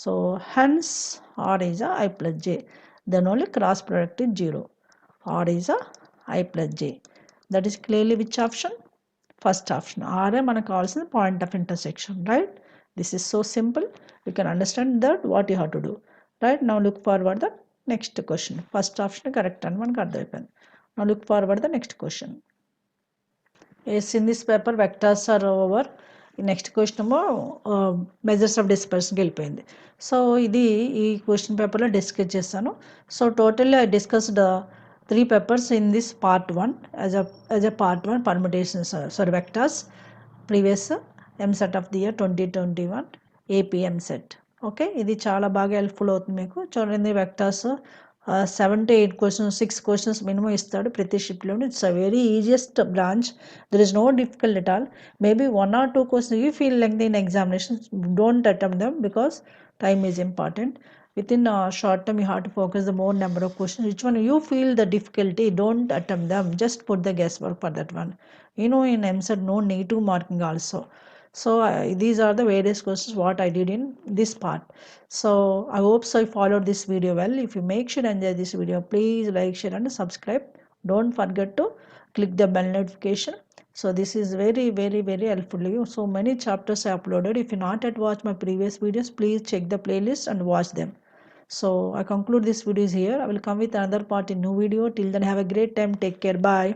So hence R is a I plus J. Then only cross product is 0. R is a I plus J. That is clearly which option? First option. R మనకు కావాల్సిన point of intersection, right? This is so simple. You can understand that what you have to do. Right? Now look forward the next question. First option correct అని మనకు అర్థమైపోయింది. Now look forward the next question. Yes, in this paper vectors are over. Next question ఏమో measures of డిస్పర్షన్కి వెళ్ళిపోయింది. So ఇది ఈ question పేపర్లో discuss చేస్తాను. So totally I discussed 3 papers in this part 1 as a part 1 permutations, sorry, vectors previous. EAMCET of the year 2021 AP EAMCET. Okay, ఇది చాలా బాగా helpful అవుతుంది మీకు. చూడండి vectors 7 to 8 questions, 6 questions minimum ఇస్తాడు ప్రతి షిఫ్ట్లో. It's a very easiest branch. There is no difficult at all. Maybe 1 or 2 questions you feel lengthy in examinations, don't attempt them because time is important. Within a short term you have to focus the more number of questions. Which one you feel the difficulty, don't attempt them, just put the guesswork for that one. In MSET no negative marking also. So these are the various questions what I did in this part. So I hope so you followed this video well. If you make sure enjoy this video, please like, share and subscribe. Don't forget to click the bell notification. So this is very very very helpful to you. So many chapters I uploaded. If you not yet watched my previous videos, please check the playlist and watch them. So I conclude this video here. I will come with another part in new video. Till then have a great time. Take care. Bye.